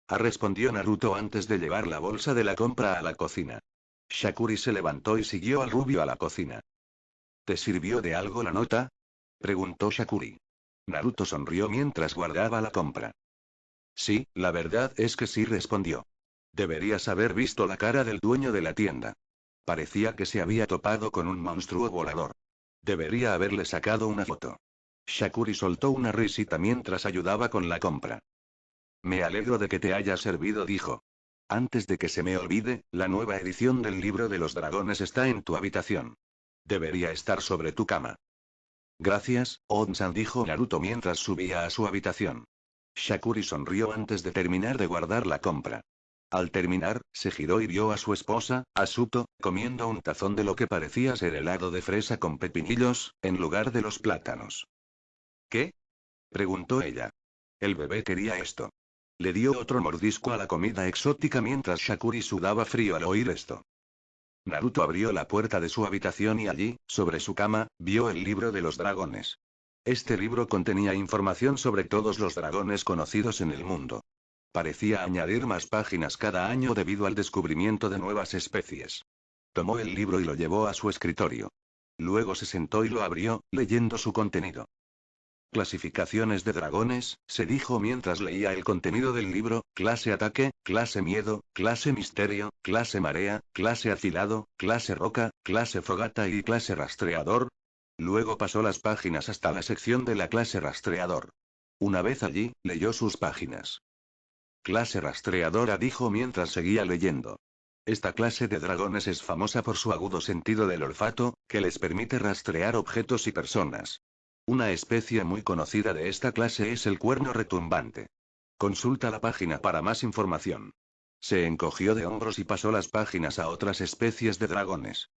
Respondió Naruto antes de llevar la bolsa de la compra a la cocina. Shakuri se levantó y siguió al rubio a la cocina. ¿Te sirvió de algo la nota? Preguntó Shakuri. Naruto sonrió mientras guardaba la compra. Sí, la verdad es que sí, respondió. Deberías haber visto la cara del dueño de la tienda. Parecía que se había topado con un monstruo volador. Debería haberle sacado una foto. Shakuri soltó una risita mientras ayudaba con la compra. Me alegro de que te haya servido, dijo. Antes de que se me olvide, la nueva edición del libro de los dragones está en tu habitación. Debería estar sobre tu cama. Gracias, Onsan, dijo Naruto mientras subía a su habitación. Shakuri sonrió antes de terminar de guardar la compra. Al terminar, se giró y vio a su esposa, Asuto, comiendo un tazón de lo que parecía ser helado de fresa con pepinillos, en lugar de los plátanos. ¿Qué? Preguntó ella. El bebé quería esto. Le dio otro mordisco a la comida exótica mientras Shakuri sudaba frío al oír esto. Naruto abrió la puerta de su habitación y allí, sobre su cama, vio el libro de los dragones. Este libro contenía información sobre todos los dragones conocidos en el mundo. Parecía añadir más páginas cada año debido al descubrimiento de nuevas especies. Tomó el libro y lo llevó a su escritorio. Luego se sentó y lo abrió, leyendo su contenido. Clasificaciones de dragones, se dijo mientras leía el contenido del libro: clase ataque, clase miedo, clase misterio, clase marea, clase afilado, clase roca, clase fogata y clase rastreador. Luego pasó las páginas hasta la sección de la clase rastreador. Una vez allí, leyó sus páginas. Clase rastreadora, dijo mientras seguía leyendo. Esta clase de dragones es famosa por su agudo sentido del olfato, que les permite rastrear objetos y personas. Una especie muy conocida de esta clase es el cuerno retumbante. Consulta la página para más información. Se encogió de hombros y pasó las páginas a otras especies de dragones.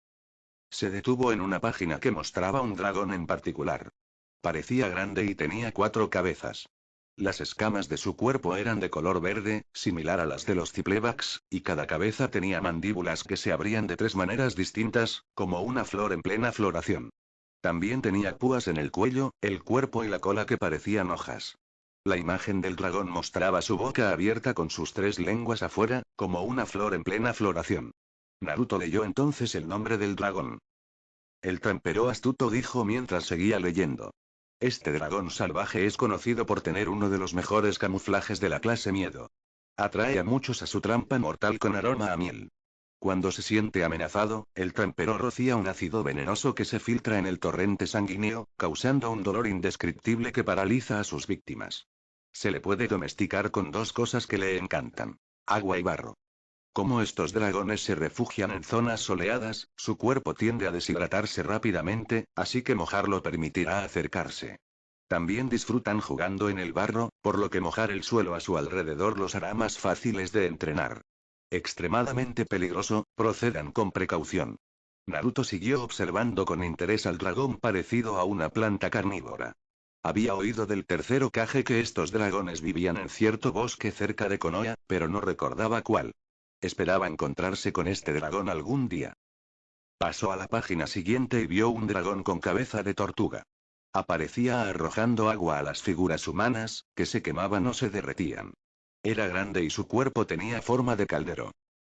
Se detuvo en una página que mostraba un dragón en particular. Parecía grande y tenía 4 cabezas. Las escamas de su cuerpo eran de color verde, similar a las de los ciplebax, y cada cabeza tenía mandíbulas que se abrían de 3 maneras distintas, como una flor en plena floración. También tenía púas en el cuello, el cuerpo y la cola que parecían hojas. La imagen del dragón mostraba su boca abierta con sus 3 lenguas afuera, como una flor en plena floración. Naruto leyó entonces el nombre del dragón. El trampero astuto dijo mientras seguía leyendo. Este dragón salvaje es conocido por tener uno de los mejores camuflajes de la clase miedo. Atrae a muchos a su trampa mortal con aroma a miel. Cuando se siente amenazado, el trampero rocía un ácido venenoso que se filtra en el torrente sanguíneo, causando un dolor indescriptible que paraliza a sus víctimas. Se le puede domesticar con 2 cosas que le encantan: agua y barro. Como estos dragones se refugian en zonas soleadas, su cuerpo tiende a deshidratarse rápidamente, así que mojarlo permitirá acercarse. También disfrutan jugando en el barro, por lo que mojar el suelo a su alrededor los hará más fáciles de entrenar. Extremadamente peligroso, procedan con precaución. Naruto siguió observando con interés al dragón parecido a una planta carnívora. Había oído del tercer Hokage que estos dragones vivían en cierto bosque cerca de Konoha, pero no recordaba cuál. Esperaba encontrarse con este dragón algún día. Pasó a la página siguiente y vio un dragón con cabeza de tortuga. Aparecía arrojando agua a las figuras humanas, que se quemaban o se derretían. Era grande y su cuerpo tenía forma de caldero.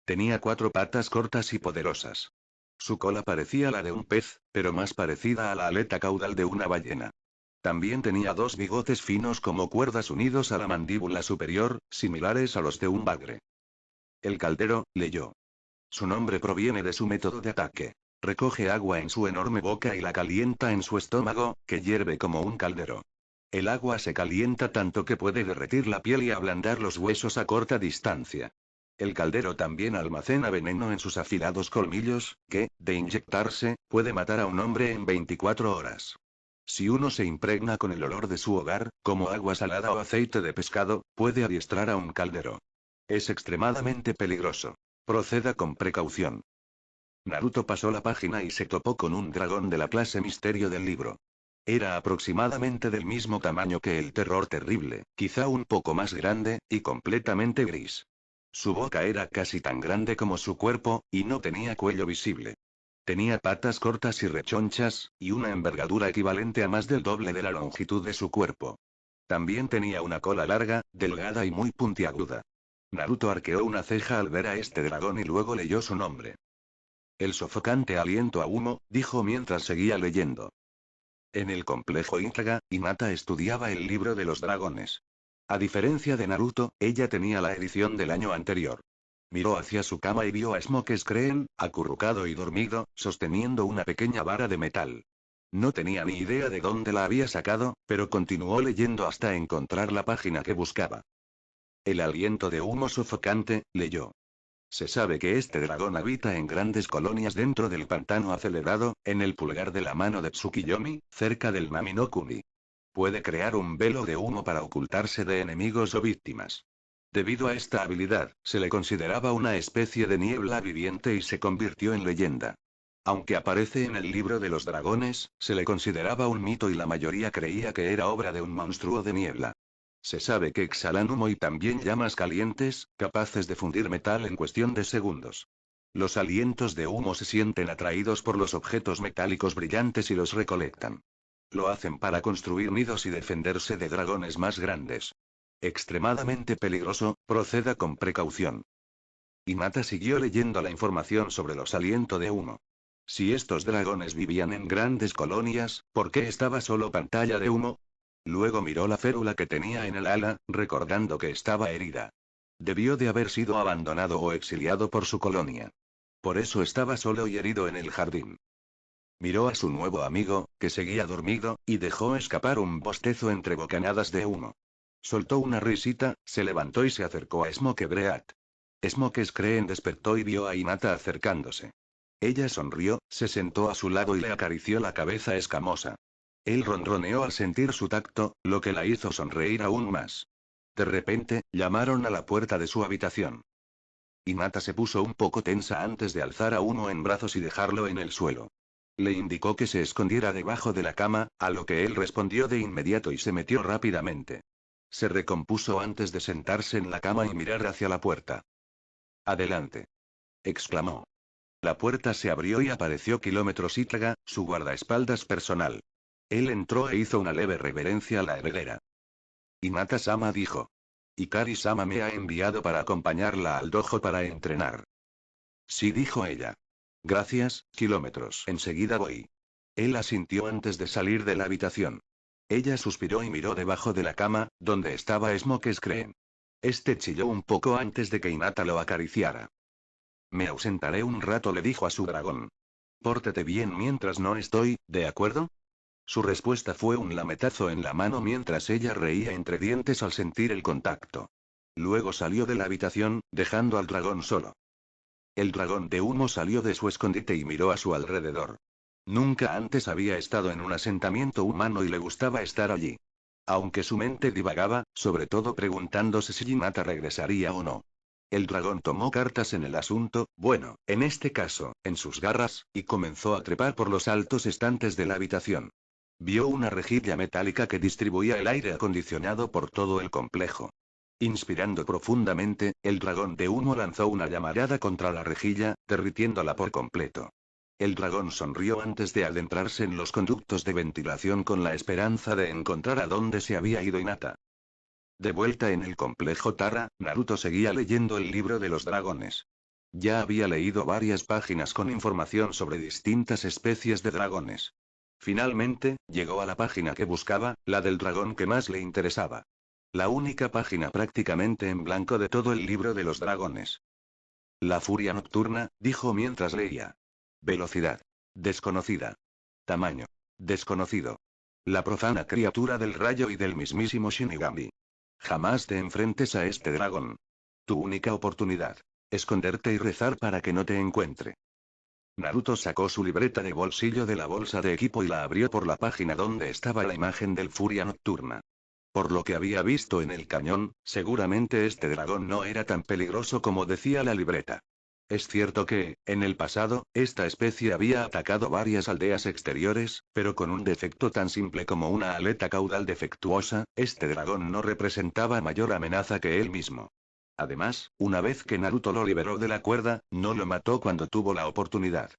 Tenía 4 patas cortas y poderosas. Su cola parecía la de un pez, pero más parecida a la aleta caudal de una ballena. También tenía 2 bigotes finos como cuerdas unidos a la mandíbula superior, similares a los de un bagre. El caldero, leyó. Su nombre proviene de su método de ataque. Recoge agua en su enorme boca y la calienta en su estómago, que hierve como un caldero. El agua se calienta tanto que puede derretir la piel y ablandar los huesos a corta distancia. El caldero también almacena veneno en sus afilados colmillos, que, de inyectarse, puede matar a un hombre en 24 horas. Si uno se impregna con el olor de su hogar, como agua salada o aceite de pescado, puede adiestrar a un caldero. Es extremadamente peligroso. Proceda con precaución. Naruto pasó la página y se topó con un dragón de la clase misterio del libro. Era aproximadamente del mismo tamaño que el terror terrible, quizá un poco más grande, y completamente gris. Su boca era casi tan grande como su cuerpo, y no tenía cuello visible. Tenía patas cortas y rechonchas, y una envergadura equivalente a más del doble de la longitud de su cuerpo. También tenía una cola larga, delgada y muy puntiaguda. Naruto arqueó una ceja al ver a este dragón y luego leyó su nombre. El sofocante aliento a humo, dijo mientras seguía leyendo. En el complejo Inkaga, Hinata estudiaba el libro de los dragones. A diferencia de Naruto, ella tenía la edición del año anterior. Miró hacia su cama y vio a Smoke Screen, acurrucado y dormido, sosteniendo una pequeña vara de metal. No tenía ni idea de dónde la había sacado, pero continuó leyendo hasta encontrar la página que buscaba. El aliento de humo sofocante, leyó. Se sabe que este dragón habita en grandes colonias dentro del pantano acelerado, en el pulgar de la mano de Tsukiyomi, cerca del Mami no Kuni. Puede crear un velo de humo para ocultarse de enemigos o víctimas. Debido a esta habilidad, se le consideraba una especie de niebla viviente y se convirtió en leyenda. Aunque aparece en el libro de los dragones, se le consideraba un mito y la mayoría creía que era obra de un monstruo de niebla. Se sabe que exhalan humo y también llamas calientes, capaces de fundir metal en cuestión de segundos. Los alientos de humo se sienten atraídos por los objetos metálicos brillantes y los recolectan. Lo hacen para construir nidos y defenderse de dragones más grandes. Extremadamente peligroso, proceda con precaución. Hinata siguió leyendo la información sobre los alientos de humo. Si estos dragones vivían en grandes colonias, ¿por qué estaba solo pantalla de humo? Luego miró la férula que tenía en el ala, recordando que estaba herida. Debió de haber sido abandonado o exiliado por su colonia. Por eso estaba solo y herido en el jardín. Miró a su nuevo amigo, que seguía dormido, y dejó escapar un bostezo entre bocanadas de humo. Soltó una risita, se levantó y se acercó a Smoke Bread. Smoke Screen despertó y vio a Hinata acercándose. Ella sonrió, se sentó a su lado y le acarició la cabeza escamosa. Él ronroneó al sentir su tacto, lo que la hizo sonreír aún más. De repente, llamaron a la puerta de su habitación. Hinata se puso un poco tensa antes de alzar a Uno en brazos y dejarlo en el suelo. Le indicó que se escondiera debajo de la cama, a lo que él respondió de inmediato y se metió rápidamente. Se recompuso antes de sentarse en la cama y mirar hacia la puerta. Adelante. Exclamó. La puerta se abrió y apareció Kilómetros Itaga, su guardaespaldas personal. Él entró e hizo una leve reverencia a la heredera. Hinata-sama dijo. Ikari-sama me ha enviado para acompañarla al dojo para entrenar. Sí, dijo ella. Gracias, Kilómetros. Enseguida voy. Él asintió antes de salir de la habitación. Ella suspiró y miró debajo de la cama, donde estaba Smoke Screen. Este chilló un poco antes de que Hinata lo acariciara. Me ausentaré un rato, le dijo a su dragón. Pórtate bien mientras no estoy, ¿de acuerdo? Su respuesta fue un lametazo en la mano mientras ella reía entre dientes al sentir el contacto. Luego salió de la habitación, dejando al dragón solo. El dragón de humo salió de su escondite y miró a su alrededor. Nunca antes había estado en un asentamiento humano y le gustaba estar allí. Aunque su mente divagaba, sobre todo preguntándose si Hinata regresaría o no. El dragón tomó cartas en el asunto, bueno, en este caso, en sus garras, y comenzó a trepar por los altos estantes de la habitación. Vio una rejilla metálica que distribuía el aire acondicionado por todo el complejo. Inspirando profundamente, el dragón de humo lanzó una llamarada contra la rejilla, derritiéndola por completo. El dragón sonrió antes de adentrarse en los conductos de ventilación con la esperanza de encontrar a dónde se había ido Hinata. De vuelta en el complejo Tara, Naruto seguía leyendo el libro de los dragones. Ya había leído varias páginas con información sobre distintas especies de dragones. Finalmente, llegó a la página que buscaba, la del dragón que más le interesaba. La única página prácticamente en blanco de todo el libro de los dragones. La furia nocturna, dijo mientras leía. Velocidad. Desconocida. Tamaño. Desconocido. La profana criatura del rayo y del mismísimo Shinigami. Jamás te enfrentes a este dragón. Tu única oportunidad. Esconderte y rezar para que no te encuentre. Naruto sacó su libreta de bolsillo de la bolsa de equipo y la abrió por la página donde estaba la imagen del furia nocturna. Por lo que había visto en el cañón, seguramente este dragón no era tan peligroso como decía la libreta. Es cierto que, en el pasado, esta especie había atacado varias aldeas exteriores, pero con un defecto tan simple como una aleta caudal defectuosa, este dragón no representaba mayor amenaza que él mismo. Además, una vez que Naruto lo liberó de la cuerda, no lo mató cuando tuvo la oportunidad.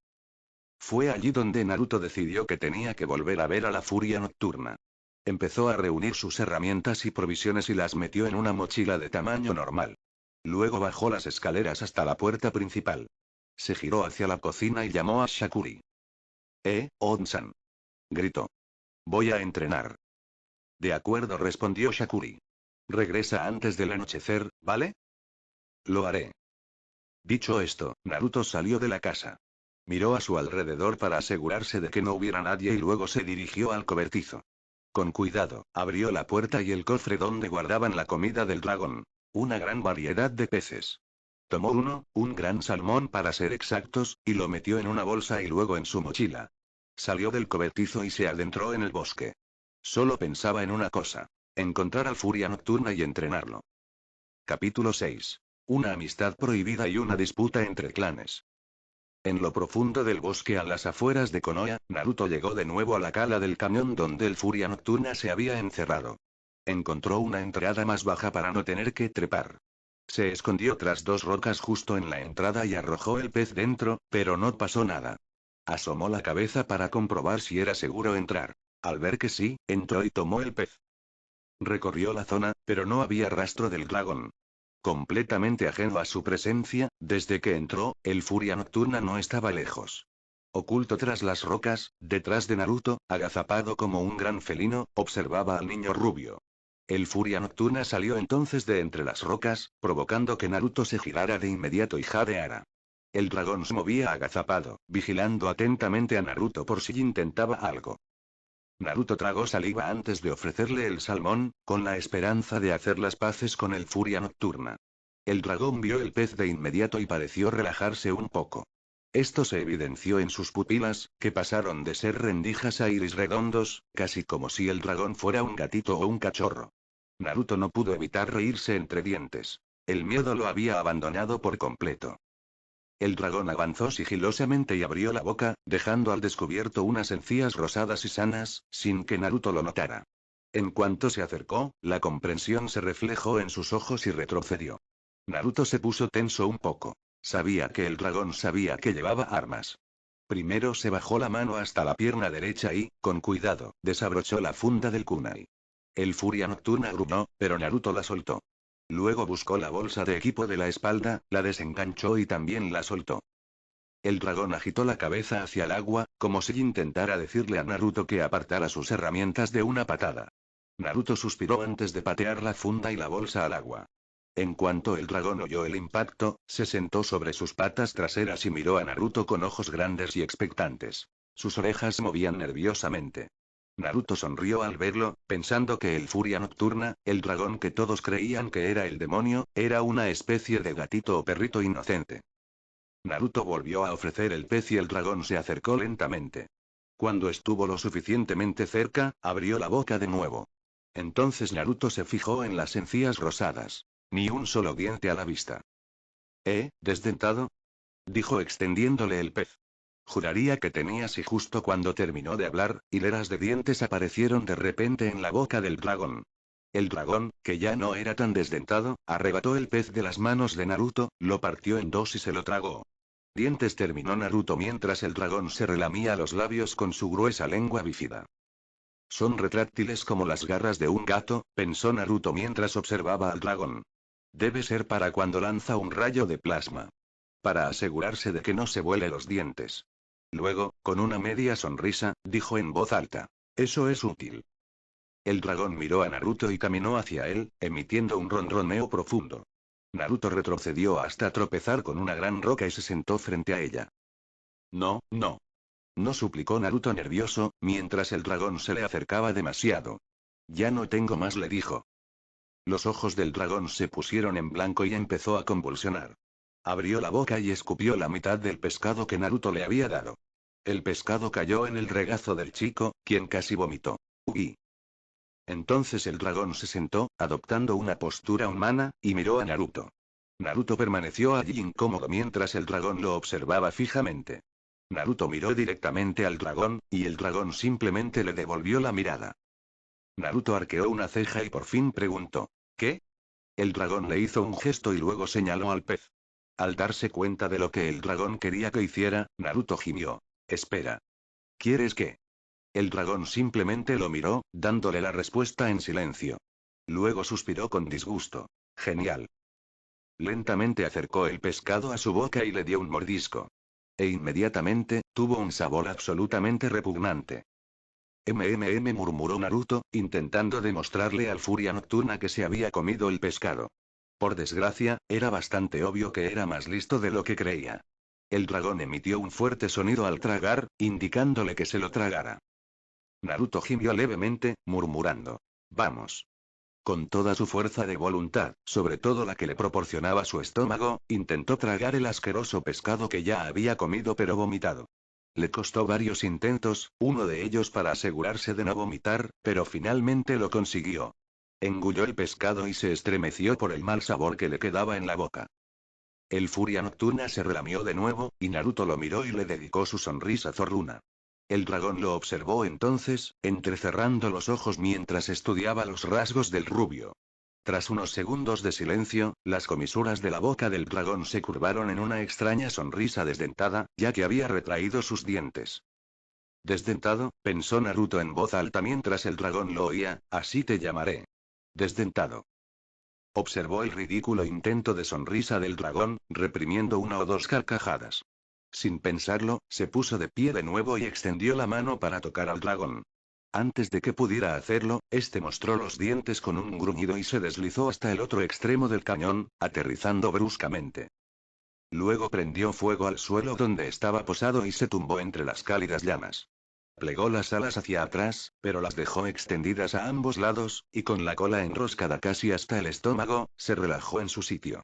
Fue allí donde Naruto decidió que tenía que volver a ver a la furia nocturna. Empezó a reunir sus herramientas y provisiones y las metió en una mochila de tamaño normal. Luego bajó las escaleras hasta la puerta principal. Se giró hacia la cocina y llamó a Shakuri. On-san. Gritó. Voy a entrenar. De acuerdo, respondió Shakuri. Regresa antes del anochecer, ¿vale? Lo haré. Dicho esto, Naruto salió de la casa. Miró a su alrededor para asegurarse de que no hubiera nadie y luego se dirigió al cobertizo. Con cuidado, abrió la puerta y el cofre donde guardaban la comida del dragón. Una gran variedad de peces. Tomó un gran salmón para ser exactos, y lo metió en una bolsa y luego en su mochila. Salió del cobertizo y se adentró en el bosque. Solo pensaba en una cosa. Encontrar al Furia Nocturna y entrenarlo. Capítulo 6. Una amistad prohibida y una disputa entre clanes. En lo profundo del bosque a las afueras de Konoha, Naruto llegó de nuevo a la cala del cañón donde el Furia Nocturna se había encerrado. Encontró una entrada más baja para no tener que trepar. Se escondió tras dos rocas justo en la entrada y arrojó el pez dentro, pero no pasó nada. Asomó la cabeza para comprobar si era seguro entrar. Al ver que sí, entró y tomó el pez. Recorrió la zona, pero no había rastro del dragón. Completamente ajeno a su presencia, desde que entró, el Furia Nocturna no estaba lejos. Oculto tras las rocas, detrás de Naruto, agazapado como un gran felino, observaba al niño rubio. El Furia Nocturna salió entonces de entre las rocas, provocando que Naruto se girara de inmediato y jadeara. El dragón se movía agazapado, vigilando atentamente a Naruto por si intentaba algo. Naruto tragó saliva antes de ofrecerle el salmón, con la esperanza de hacer las paces con el Furia Nocturna. El dragón vio el pez de inmediato y pareció relajarse un poco. Esto se evidenció en sus pupilas, que pasaron de ser rendijas a iris redondos, casi como si el dragón fuera un gatito o un cachorro. Naruto no pudo evitar reírse entre dientes. El miedo lo había abandonado por completo. El dragón avanzó sigilosamente y abrió la boca, dejando al descubierto unas encías rosadas y sanas, sin que Naruto lo notara. En cuanto se acercó, la comprensión se reflejó en sus ojos y retrocedió. Naruto se puso tenso un poco. Sabía que el dragón sabía que llevaba armas. Primero se bajó la mano hasta la pierna derecha y, con cuidado, desabrochó la funda del kunai. El furia nocturna gruñó, pero Naruto la soltó. Luego buscó la bolsa de equipo de la espalda, la desenganchó y también la soltó. El dragón agitó la cabeza hacia el agua, como si intentara decirle a Naruto que apartara sus herramientas de una patada. Naruto suspiró antes de patear la funda y la bolsa al agua. En cuanto el dragón oyó el impacto, se sentó sobre sus patas traseras y miró a Naruto con ojos grandes y expectantes. Sus orejas se movían nerviosamente. Naruto sonrió al verlo, pensando que el Furia Nocturna, el dragón que todos creían que era el demonio, era una especie de gatito o perrito inocente. Naruto volvió a ofrecer el pez y el dragón se acercó lentamente. Cuando estuvo lo suficientemente cerca, abrió la boca de nuevo. Entonces Naruto se fijó en las encías rosadas. Ni un solo diente a la vista. ¿Desdentado? Dijo extendiéndole el pez. Juraría que tenías y justo cuando terminó de hablar, hileras de dientes aparecieron de repente en la boca del dragón. El dragón, que ya no era tan desdentado, arrebató el pez de las manos de Naruto, lo partió en dos y se lo tragó. Dientes, terminó Naruto mientras el dragón se relamía los labios con su gruesa lengua bífida. Son retráctiles como las garras de un gato, pensó Naruto mientras observaba al dragón. Debe ser para cuando lanza un rayo de plasma. Para asegurarse de que no se vuele los dientes. Luego, con una media sonrisa, dijo en voz alta. Eso es útil. El dragón miró a Naruto y caminó hacia él, emitiendo un ronroneo profundo. Naruto retrocedió hasta tropezar con una gran roca y se sentó frente a ella. No, no. No, suplicó Naruto nervioso, mientras el dragón se le acercaba demasiado. Ya no tengo más, le dijo. Los ojos del dragón se pusieron en blanco y empezó a convulsionar. Abrió la boca y escupió la mitad del pescado que Naruto le había dado. El pescado cayó en el regazo del chico, quien casi vomitó. ¡Uy! Entonces el dragón se sentó, adoptando una postura humana, y miró a Naruto. Naruto permaneció allí incómodo mientras el dragón lo observaba fijamente. Naruto miró directamente al dragón, y el dragón simplemente le devolvió la mirada. Naruto arqueó una ceja y por fin preguntó. ¿Qué? El dragón le hizo un gesto y luego señaló al pez. Al darse cuenta de lo que el dragón quería que hiciera, Naruto gimió. Espera. ¿Quieres qué? El dragón simplemente lo miró, dándole la respuesta en silencio. Luego suspiró con disgusto. Genial. Lentamente acercó el pescado a su boca y le dio un mordisco. E inmediatamente, tuvo un sabor absolutamente repugnante. Murmuró Naruto, intentando demostrarle al Furia Nocturna que se había comido el pescado. Por desgracia, era bastante obvio que era más listo de lo que creía. El dragón emitió un fuerte sonido al tragar, indicándole que se lo tragara. Naruto gimió levemente, murmurando. Vamos. Con toda su fuerza de voluntad, sobre todo la que le proporcionaba su estómago, intentó tragar el asqueroso pescado que ya había comido pero vomitado. Le costó varios intentos, uno de ellos para asegurarse de no vomitar, pero finalmente lo consiguió. Engulló el pescado y se estremeció por el mal sabor que le quedaba en la boca. El Furia Nocturna se relamió de nuevo, y Naruto lo miró y le dedicó su sonrisa zorruna. El dragón lo observó entonces, entrecerrando los ojos mientras estudiaba los rasgos del rubio. Tras unos segundos de silencio, las comisuras de la boca del dragón se curvaron en una extraña sonrisa desdentada, ya que había retraído sus dientes. Desdentado, pensó Naruto en voz alta mientras el dragón lo oía, así te llamaré. Desdentado. Observó el ridículo intento de sonrisa del dragón, reprimiendo una o dos carcajadas. Sin pensarlo, se puso de pie de nuevo y extendió la mano para tocar al dragón. Antes de que pudiera hacerlo, este mostró los dientes con un gruñido y se deslizó hasta el otro extremo del cañón, aterrizando bruscamente. Luego prendió fuego al suelo donde estaba posado y se tumbó entre las cálidas llamas. Plegó las alas hacia atrás, pero las dejó extendidas a ambos lados, y con la cola enroscada casi hasta el estómago, se relajó en su sitio.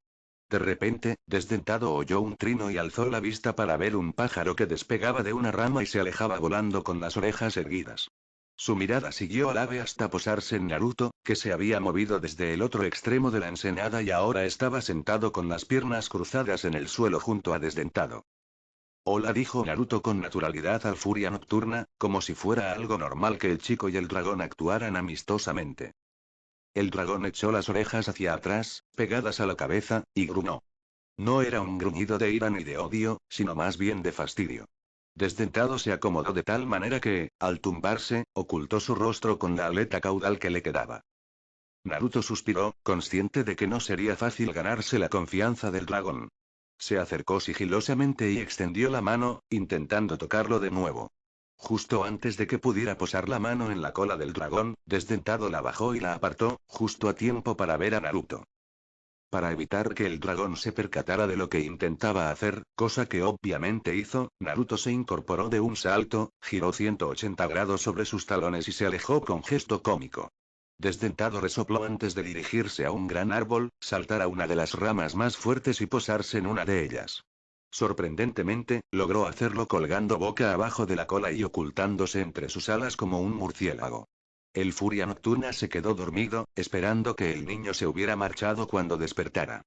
De repente, Desdentado oyó un trino y alzó la vista para ver un pájaro que despegaba de una rama y se alejaba volando con las orejas erguidas. Su mirada siguió al ave hasta posarse en Naruto, que se había movido desde el otro extremo de la ensenada y ahora estaba sentado con las piernas cruzadas en el suelo junto a Desdentado. Hola, dijo Naruto con naturalidad al Furia Nocturna, como si fuera algo normal que el chico y el dragón actuaran amistosamente. El dragón echó las orejas hacia atrás, pegadas a la cabeza, y gruñó. No era un gruñido de ira ni de odio, sino más bien de fastidio. Desdentado se acomodó de tal manera que, al tumbarse, ocultó su rostro con la aleta caudal que le quedaba. Naruto suspiró, consciente de que no sería fácil ganarse la confianza del dragón. Se acercó sigilosamente y extendió la mano, intentando tocarlo de nuevo. Justo antes de que pudiera posar la mano en la cola del dragón, Desdentado la bajó y la apartó, justo a tiempo para ver a Naruto. Para evitar que el dragón se percatara de lo que intentaba hacer, cosa que obviamente hizo, Naruto se incorporó de un salto, giró 180 grados sobre sus talones y se alejó con gesto cómico. Desdentado resopló antes de dirigirse a un gran árbol, saltar a una de las ramas más fuertes y posarse en una de ellas. Sorprendentemente, logró hacerlo colgando boca abajo de la cola y ocultándose entre sus alas como un murciélago. El Furia Nocturna se quedó dormido, esperando que el niño se hubiera marchado cuando despertara.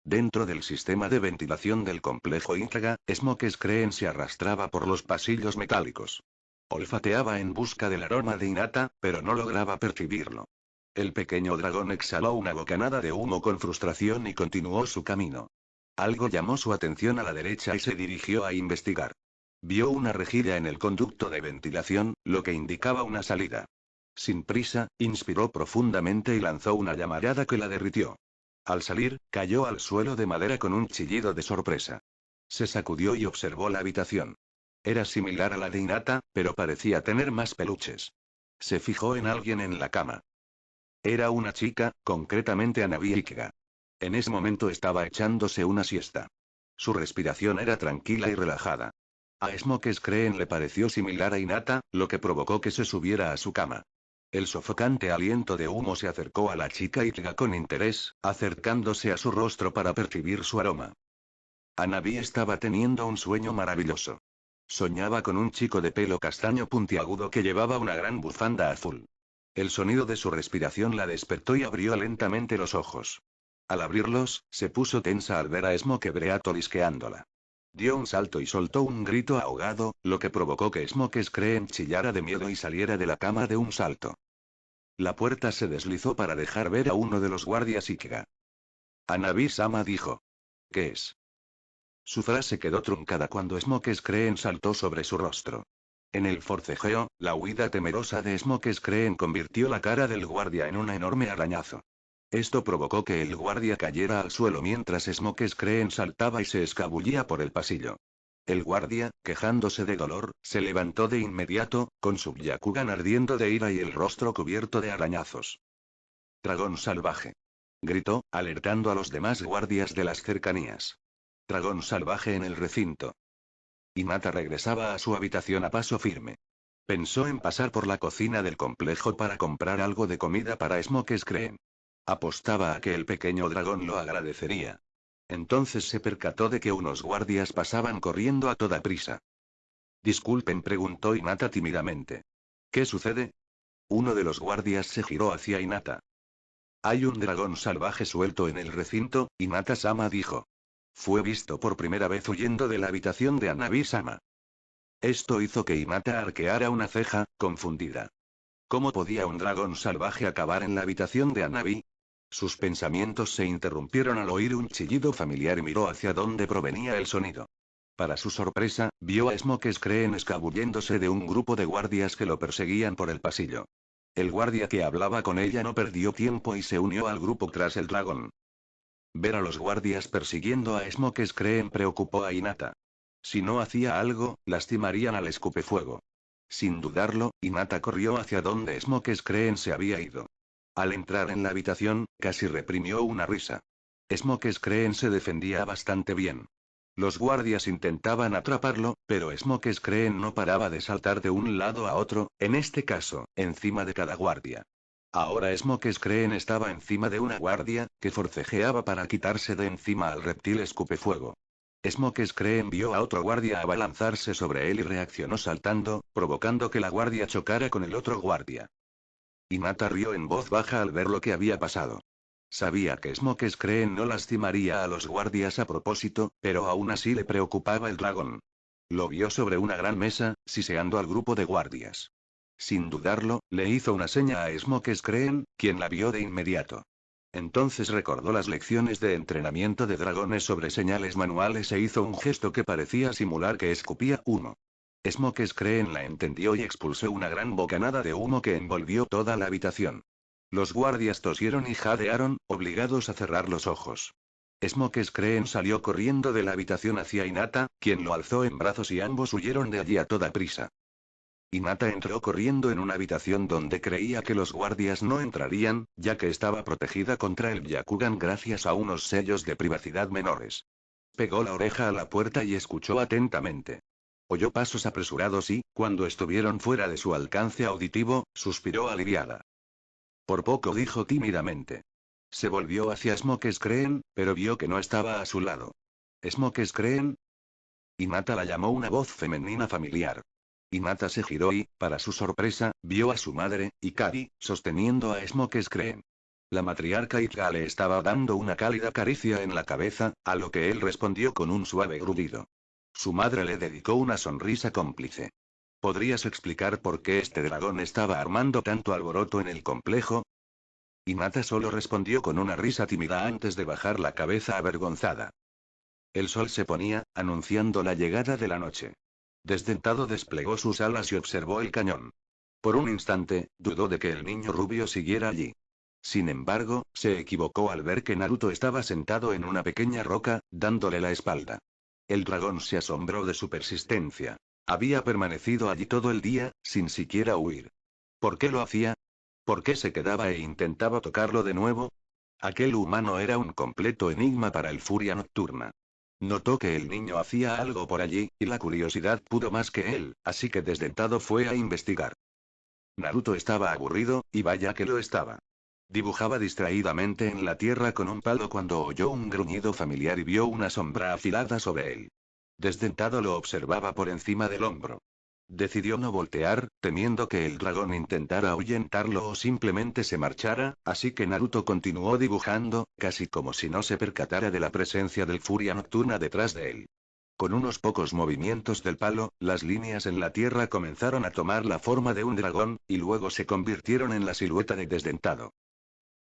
Dentro del sistema de ventilación del complejo Inkaga, Smoke Screen se arrastraba por los pasillos metálicos. Olfateaba en busca del aroma de Hinata, pero no lograba percibirlo. El pequeño dragón exhaló una bocanada de humo con frustración y continuó su camino. Algo llamó su atención a la derecha y se dirigió a investigar. Vio una rejilla en el conducto de ventilación, lo que indicaba una salida. Sin prisa, inspiró profundamente y lanzó una llamarada que la derritió. Al salir, cayó al suelo de madera con un chillido de sorpresa. Se sacudió y observó la habitación. Era similar a la de Hinata, pero parecía tener más peluches. Se fijó en alguien en la cama. Era una chica, concretamente Hanabi Ikega. En ese momento estaba echándose una siesta. Su respiración era tranquila y relajada. A Smoke Screen le pareció similar a Hinata, lo que provocó que se subiera a su cama. El sofocante aliento de humo se acercó a la chica Ikega con interés, acercándose a su rostro para percibir su aroma. Hanabi estaba teniendo un sueño maravilloso. Soñaba con un chico de pelo castaño puntiagudo que llevaba una gran bufanda azul. El sonido de su respiración la despertó y abrió lentamente los ojos. Al abrirlos, se puso tensa al ver a Smoke tolisqueándola. Dio un salto y soltó un grito ahogado, lo que provocó que Smoke Screen chillara de miedo y saliera de la cama de un salto. La puerta se deslizó para dejar ver a uno de los guardias Ikega. Hanabi-sama dijo. ¿Qué es? Su frase quedó truncada cuando Smoke Screen saltó sobre su rostro. En el forcejeo, la huida temerosa de Smoke Screen convirtió la cara del guardia en un enorme arañazo. Esto provocó que el guardia cayera al suelo mientras Smoke Screen saltaba y se escabullía por el pasillo. El guardia, quejándose de dolor, se levantó de inmediato, con su Byakugan ardiendo de ira y el rostro cubierto de arañazos. Dragón salvaje. Gritó, alertando a los demás guardias de las cercanías. Dragón salvaje en el recinto. Hinata regresaba a su habitación a paso firme. Pensó en pasar por la cocina del complejo para comprar algo de comida para Smoke Screen. Apostaba a que el pequeño dragón lo agradecería. Entonces se percató de que unos guardias pasaban corriendo a toda prisa. Disculpen, preguntó Hinata tímidamente. ¿Qué sucede? Uno de los guardias se giró hacia Hinata. Hay un dragón salvaje suelto en el recinto, Hinata-sama dijo. Fue visto por primera vez huyendo de la habitación de Hanabi-sama. Esto hizo que Hinata arqueara una ceja, confundida. ¿Cómo podía un dragón salvaje acabar en la habitación de Hanabi? Sus pensamientos se interrumpieron al oír un chillido familiar y miró hacia donde provenía el sonido. Para su sorpresa, vio a Smoke Screen escabulléndose de un grupo de guardias que lo perseguían por el pasillo. El guardia que hablaba con ella no perdió tiempo y se unió al grupo tras el dragón. Ver a los guardias persiguiendo a Smoke Screen preocupó a Hinata. Si no hacía algo, lastimarían al escupefuego. Sin dudarlo, Hinata corrió hacia donde Smoke Screen se había ido. Al entrar en la habitación, casi reprimió una risa. Smoke Screen se defendía bastante bien. Los guardias intentaban atraparlo, pero Smoke Screen no paraba de saltar de un lado a otro, en este caso, encima de cada guardia. Ahora Smokes Creen estaba encima de una guardia, que forcejeaba para quitarse de encima al reptil escupefuego. Smokes Creen vio a otro guardia abalanzarse sobre él y reaccionó saltando, provocando que la guardia chocara con el otro guardia. Hinata rió en voz baja al ver lo que había pasado. Sabía que Smokes Creen no lastimaría a los guardias a propósito, pero aún así le preocupaba el dragón. Lo vio sobre una gran mesa, siseando al grupo de guardias. Sin dudarlo, le hizo una seña a Smokes Creen, quien la vio de inmediato. Entonces recordó las lecciones de entrenamiento de dragones sobre señales manuales e hizo un gesto que parecía simular que escupía humo. Smokes Creen la entendió y expulsó una gran bocanada de humo que envolvió toda la habitación. Los guardias tosieron y jadearon, obligados a cerrar los ojos. Smokes Creen salió corriendo de la habitación hacia Hinata, quien lo alzó en brazos y ambos huyeron de allí a toda prisa. Hinata entró corriendo en una habitación donde creía que los guardias no entrarían, ya que estaba protegida contra el Byakugan gracias a unos sellos de privacidad menores. Pegó la oreja a la puerta y escuchó atentamente. Oyó pasos apresurados y, cuando estuvieron fuera de su alcance auditivo, suspiró aliviada. Por poco dijo tímidamente. Se volvió hacia Smokes Creen, pero vio que no estaba a su lado. ¿Smokes Creen? Hinata la llamó una voz femenina familiar. Hinata se giró y, para su sorpresa, vio a su madre, Ikari, sosteniendo a Smokes Creen. La matriarca Ika le estaba dando una cálida caricia en la cabeza, a lo que él respondió con un suave grudido. Su madre le dedicó una sonrisa cómplice. ¿Podrías explicar por qué este dragón estaba armando tanto alboroto en el complejo? Hinata solo respondió con una risa tímida antes de bajar la cabeza avergonzada. El sol se ponía, anunciando la llegada de la noche. Desdentado desplegó sus alas y observó el cañón. Por un instante, dudó de que el niño rubio siguiera allí. Sin embargo, se equivocó al ver que Naruto estaba sentado en una pequeña roca, dándole la espalda. El dragón se asombró de su persistencia. Había permanecido allí todo el día, sin siquiera huir. ¿Por qué lo hacía? ¿Por qué se quedaba e intentaba tocarlo de nuevo? Aquel humano era un completo enigma para el Furia Nocturna. Notó que el niño hacía algo por allí, y la curiosidad pudo más que él, así que desdentado fue a investigar. Naruto estaba aburrido, y vaya que lo estaba. Dibujaba distraídamente en la tierra con un palo cuando oyó un gruñido familiar y vio una sombra afilada sobre él. Desdentado lo observaba por encima del hombro. Decidió no voltear, temiendo que el dragón intentara ahuyentarlo o simplemente se marchara, así que Naruto continuó dibujando, casi como si no se percatara de la presencia del Furia Nocturna detrás de él. Con unos pocos movimientos del palo, las líneas en la tierra comenzaron a tomar la forma de un dragón, y luego se convirtieron en la silueta de Desdentado.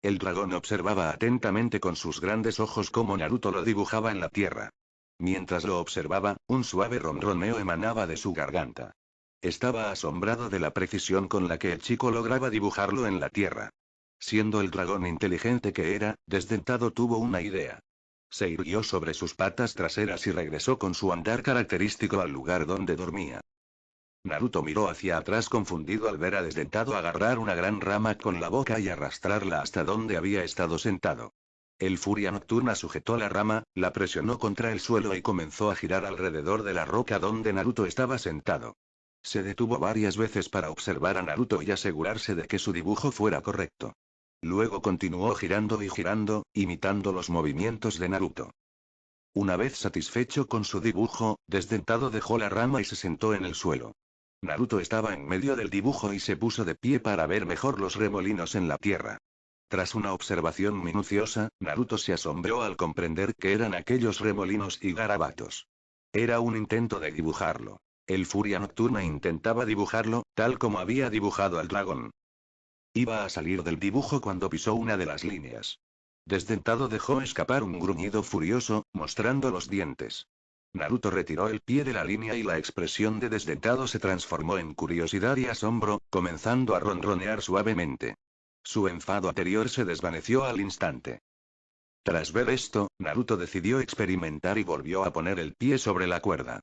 El dragón observaba atentamente con sus grandes ojos cómo Naruto lo dibujaba en la tierra. Mientras lo observaba, un suave ronroneo emanaba de su garganta. Estaba asombrado de la precisión con la que el chico lograba dibujarlo en la tierra. Siendo el dragón inteligente que era, Desdentado tuvo una idea. Se irguió sobre sus patas traseras y regresó con su andar característico al lugar donde dormía. Naruto miró hacia atrás confundido al ver a Desdentado agarrar una gran rama con la boca y arrastrarla hasta donde había estado sentado. El Furia Nocturna sujetó la rama, la presionó contra el suelo y comenzó a girar alrededor de la roca donde Naruto estaba sentado. Se detuvo varias veces para observar a Naruto y asegurarse de que su dibujo fuera correcto. Luego continuó girando y girando, imitando los movimientos de Naruto. Una vez satisfecho con su dibujo, Desdentado dejó la rama y se sentó en el suelo. Naruto estaba en medio del dibujo y se puso de pie para ver mejor los remolinos en la tierra. Tras una observación minuciosa, Naruto se asombró al comprender que eran aquellos remolinos y garabatos. Era un intento de dibujarlo. El Furia Nocturna intentaba dibujarlo, tal como había dibujado al dragón. Iba a salir del dibujo cuando pisó una de las líneas. Desdentado dejó escapar un gruñido furioso, mostrando los dientes. Naruto retiró el pie de la línea y la expresión de Desdentado se transformó en curiosidad y asombro, comenzando a ronronear suavemente. Su enfado anterior se desvaneció al instante. Tras ver esto, Naruto decidió experimentar y volvió a poner el pie sobre la cuerda.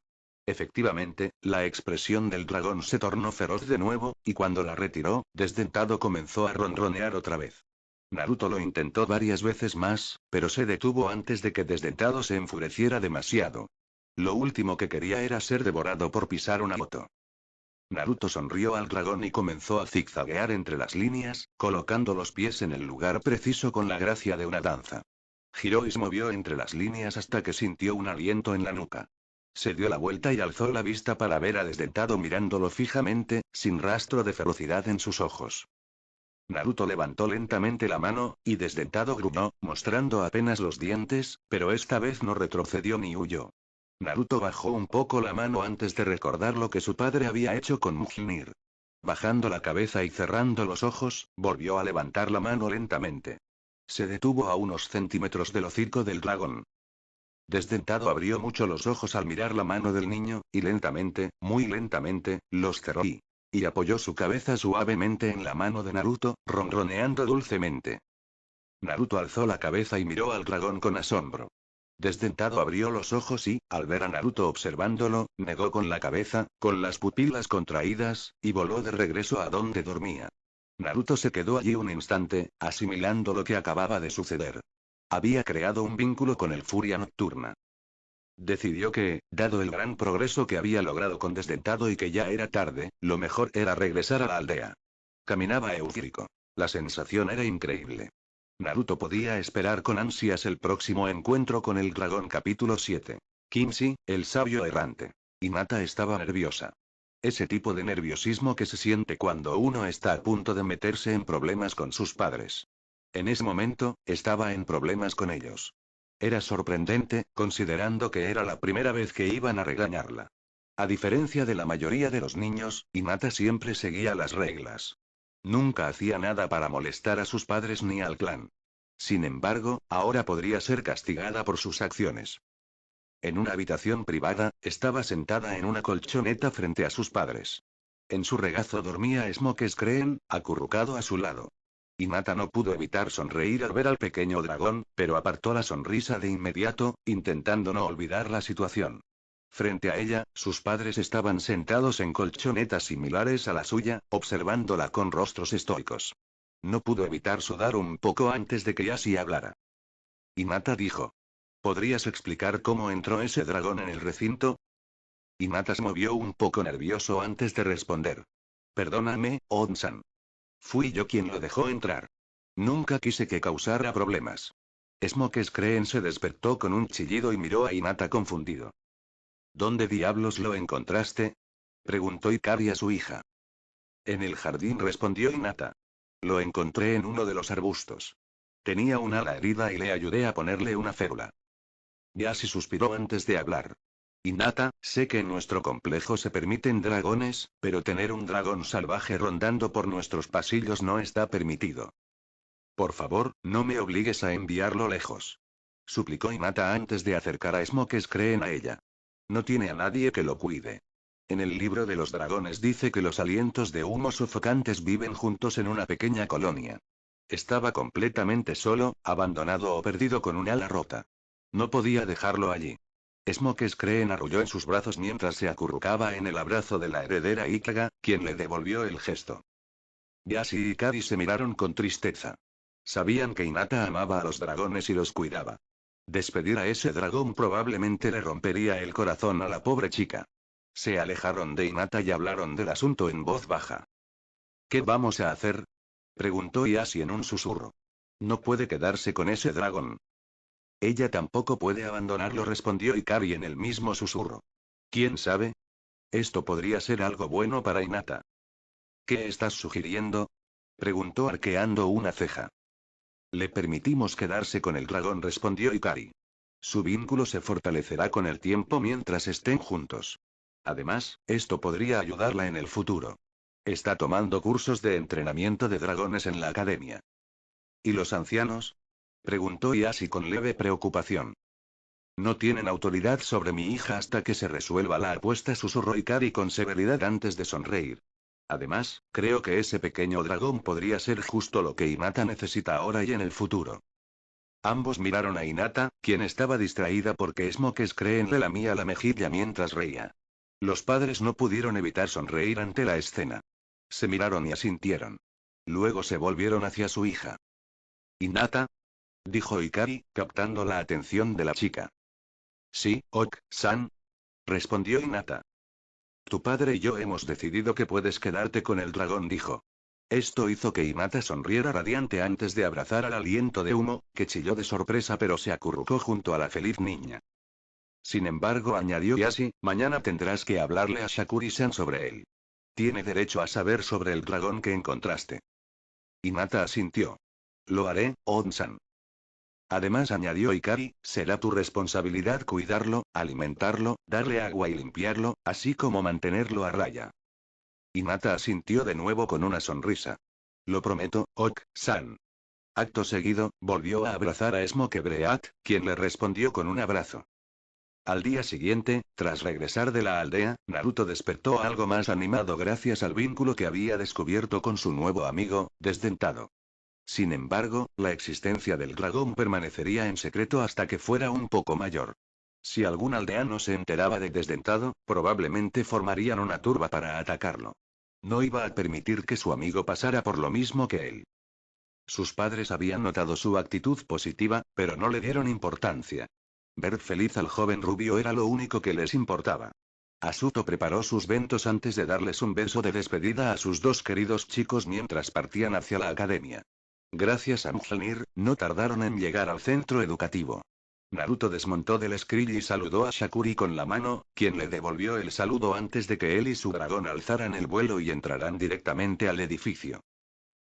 Efectivamente, la expresión del dragón se tornó feroz de nuevo, y cuando la retiró, Desdentado comenzó a ronronear otra vez. Naruto lo intentó varias veces más, pero se detuvo antes de que Desdentado se enfureciera demasiado. Lo último que quería era ser devorado por pisar una moto. Naruto sonrió al dragón y comenzó a zigzaguear entre las líneas, colocando los pies en el lugar preciso con la gracia de una danza. Giró y se movió entre las líneas hasta que sintió un aliento en la nuca. Se dio la vuelta y alzó la vista para ver a Desdentado mirándolo fijamente, sin rastro de ferocidad en sus ojos. Naruto levantó lentamente la mano, y Desdentado gruñó, mostrando apenas los dientes, pero esta vez no retrocedió ni huyó. Naruto bajó un poco la mano antes de recordar lo que su padre había hecho con Mjolnir. Bajando la cabeza y cerrando los ojos, volvió a levantar la mano lentamente. Se detuvo a unos centímetros del hocico del dragón. Desdentado abrió mucho los ojos al mirar la mano del niño, y lentamente, muy lentamente, los cerró y apoyó su cabeza suavemente en la mano de Naruto, ronroneando dulcemente. Naruto alzó la cabeza y miró al dragón con asombro. Desdentado abrió los ojos y, al ver a Naruto observándolo, negó con la cabeza, con las pupilas contraídas, y voló de regreso a donde dormía. Naruto se quedó allí un instante, asimilando lo que acababa de suceder. Había creado un vínculo con el Furia Nocturna. Decidió que, dado el gran progreso que había logrado con Desdentado y que ya era tarde, lo mejor era regresar a la aldea. Caminaba eufórico. La sensación era increíble. Naruto podía esperar con ansias el próximo encuentro con el dragón capítulo 7. Quincy, el sabio errante. Hinata estaba nerviosa. Ese tipo de nerviosismo que se siente cuando uno está a punto de meterse en problemas con sus padres. En ese momento, estaba en problemas con ellos. Era sorprendente, considerando que era la primera vez que iban a regañarla. A diferencia de la mayoría de los niños, Hinata siempre seguía las reglas. Nunca hacía nada para molestar a sus padres ni al clan. Sin embargo, ahora podría ser castigada por sus acciones. En una habitación privada, estaba sentada en una colchoneta frente a sus padres. En su regazo dormía Smoke Screen, acurrucado a su lado. Hinata no pudo evitar sonreír al ver al pequeño dragón, pero apartó la sonrisa de inmediato, intentando no olvidar la situación. Frente a ella, sus padres estaban sentados en colchonetas similares a la suya, observándola con rostros estoicos. No pudo evitar sudar un poco antes de que Yashi hablara. Hinata dijo. ¿Podrías explicar cómo entró ese dragón en el recinto? Hinata se movió un poco nervioso antes de responder. Perdóname, Onsan. Fui yo quien lo dejó entrar. Nunca quise que causara problemas. Smoke Screen se despertó con un chillido y miró a Hinata confundido. ¿Dónde diablos lo encontraste? Preguntó Ikari a su hija. En el jardín, respondió Hinata. Lo encontré en uno de los arbustos. Tenía un ala herida y le ayudé a ponerle una férula. Yashi suspiró antes de hablar. Hinata, sé que en nuestro complejo se permiten dragones, pero tener un dragón salvaje rondando por nuestros pasillos no está permitido. Por favor, no me obligues a enviarlo lejos. Suplicó Hinata antes de acercar a Smoke Screen a ella. No tiene a nadie que lo cuide. En el libro de los dragones dice que los alientos de humo sofocantes viven juntos en una pequeña colonia. Estaba completamente solo, abandonado o perdido con un ala rota. No podía dejarlo allí. Smoke Screen arrulló en sus brazos mientras se acurrucaba en el abrazo de la heredera Ikaga, quien le devolvió el gesto. Yashi y Ikari se miraron con tristeza. Sabían que Hinata amaba a los dragones y los cuidaba. Despedir a ese dragón probablemente le rompería el corazón a la pobre chica. Se alejaron de Hinata y hablaron del asunto en voz baja. ¿Qué vamos a hacer? Preguntó Yashi en un susurro. No puede quedarse con ese dragón. Ella tampoco puede abandonarlo, respondió Ikari en el mismo susurro. ¿Quién sabe? Esto podría ser algo bueno para Hinata. ¿Qué estás sugiriendo? Preguntó arqueando una ceja. Le permitimos quedarse con el dragón, respondió Ikari. Su vínculo se fortalecerá con el tiempo mientras estén juntos. Además, esto podría ayudarla en el futuro. Está tomando cursos de entrenamiento de dragones en la academia. ¿Y los ancianos? Preguntó Yashi con leve preocupación. No tienen autoridad sobre mi hija hasta que se resuelva la apuesta, susurró Ikari con severidad antes de sonreír. Además, creo que ese pequeño dragón podría ser justo lo que Hinata necesita ahora y en el futuro. Ambos miraron a Hinata, quien estaba distraída porque Smoke Screen le lamía la mejilla mientras reía. Los padres no pudieron evitar sonreír ante la escena. Se miraron y asintieron. Luego se volvieron hacia su hija. ¿Hinata? Dijo Ikari, captando la atención de la chica. Sí, Ok-san, respondió Hinata. Tu padre y yo hemos decidido que puedes quedarte con el dragón, dijo. Esto hizo que Hinata sonriera radiante antes de abrazar al aliento de humo, que chilló de sorpresa pero se acurrucó junto a la feliz niña. Sin embargo, añadió Yashi, mañana tendrás que hablarle a Shakuri-san sobre él. Tiene derecho a saber sobre el dragón que encontraste. Hinata asintió. Lo haré, On-san. Además, añadió Ikari, será tu responsabilidad cuidarlo, alimentarlo, darle agua y limpiarlo, así como mantenerlo a raya. Hinata asintió de nuevo con una sonrisa. Lo prometo, Ok-san. Acto seguido, volvió a abrazar a Smoke Breat, quien le respondió con un abrazo. Al día siguiente, tras regresar de la aldea, Naruto despertó algo más animado gracias al vínculo que había descubierto con su nuevo amigo, Desdentado. Sin embargo, la existencia del dragón permanecería en secreto hasta que fuera un poco mayor. Si algún aldeano se enteraba de Desdentado, probablemente formarían una turba para atacarlo. No iba a permitir que su amigo pasara por lo mismo que él. Sus padres habían notado su actitud positiva, pero no le dieron importancia. Ver feliz al joven rubio era lo único que les importaba. Asuto preparó sus ventos antes de darles un beso de despedida a sus dos queridos chicos mientras partían hacia la academia. Gracias a Mjolnir, no tardaron en llegar al centro educativo. Naruto desmontó del Skrill y saludó a Shakuri con la mano, quien le devolvió el saludo antes de que él y su dragón alzaran el vuelo y entraran directamente al edificio.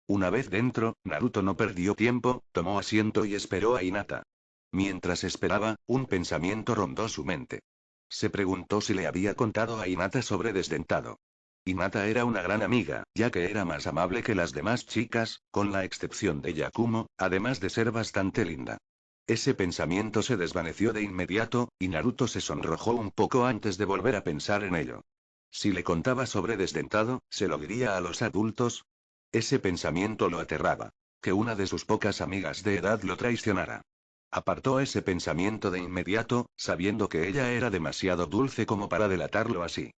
Una vez dentro, Naruto no perdió tiempo, tomó asiento y esperó a Hinata. Mientras esperaba, un pensamiento rondó su mente. Se preguntó si le había contado a Hinata sobre Desdentado. Hinata era una gran amiga, ya que era más amable que las demás chicas, con la excepción de Yakumo, además de ser bastante linda. Ese pensamiento se desvaneció de inmediato, y Naruto se sonrojó un poco antes de volver a pensar en ello. Si le contaba sobre Desdentado, ¿se lo diría a los adultos? Ese pensamiento lo aterraba. Que una de sus pocas amigas de edad lo traicionara. Apartó ese pensamiento de inmediato, sabiendo que ella era demasiado dulce como para delatarlo así.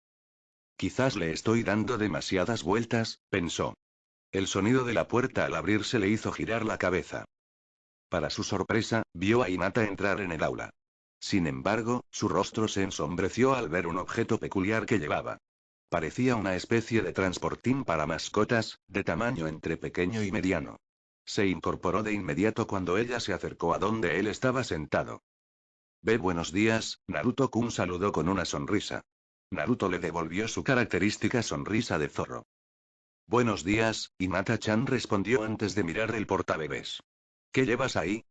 Quizás le estoy dando demasiadas vueltas, pensó. El sonido de la puerta al abrirse le hizo girar la cabeza. Para su sorpresa, vio a Hinata entrar en el aula. Sin embargo, su rostro se ensombreció al ver un objeto peculiar que llevaba. Parecía una especie de transportín para mascotas, de tamaño entre pequeño y mediano. Se incorporó de inmediato cuando ella se acercó a donde él estaba sentado. Buenos días, Naruto-kun saludó con una sonrisa. Naruto le devolvió su característica sonrisa de zorro. Buenos días, Hinata-chan respondió antes de mirar el portabebés. ¿Qué llevas ahí?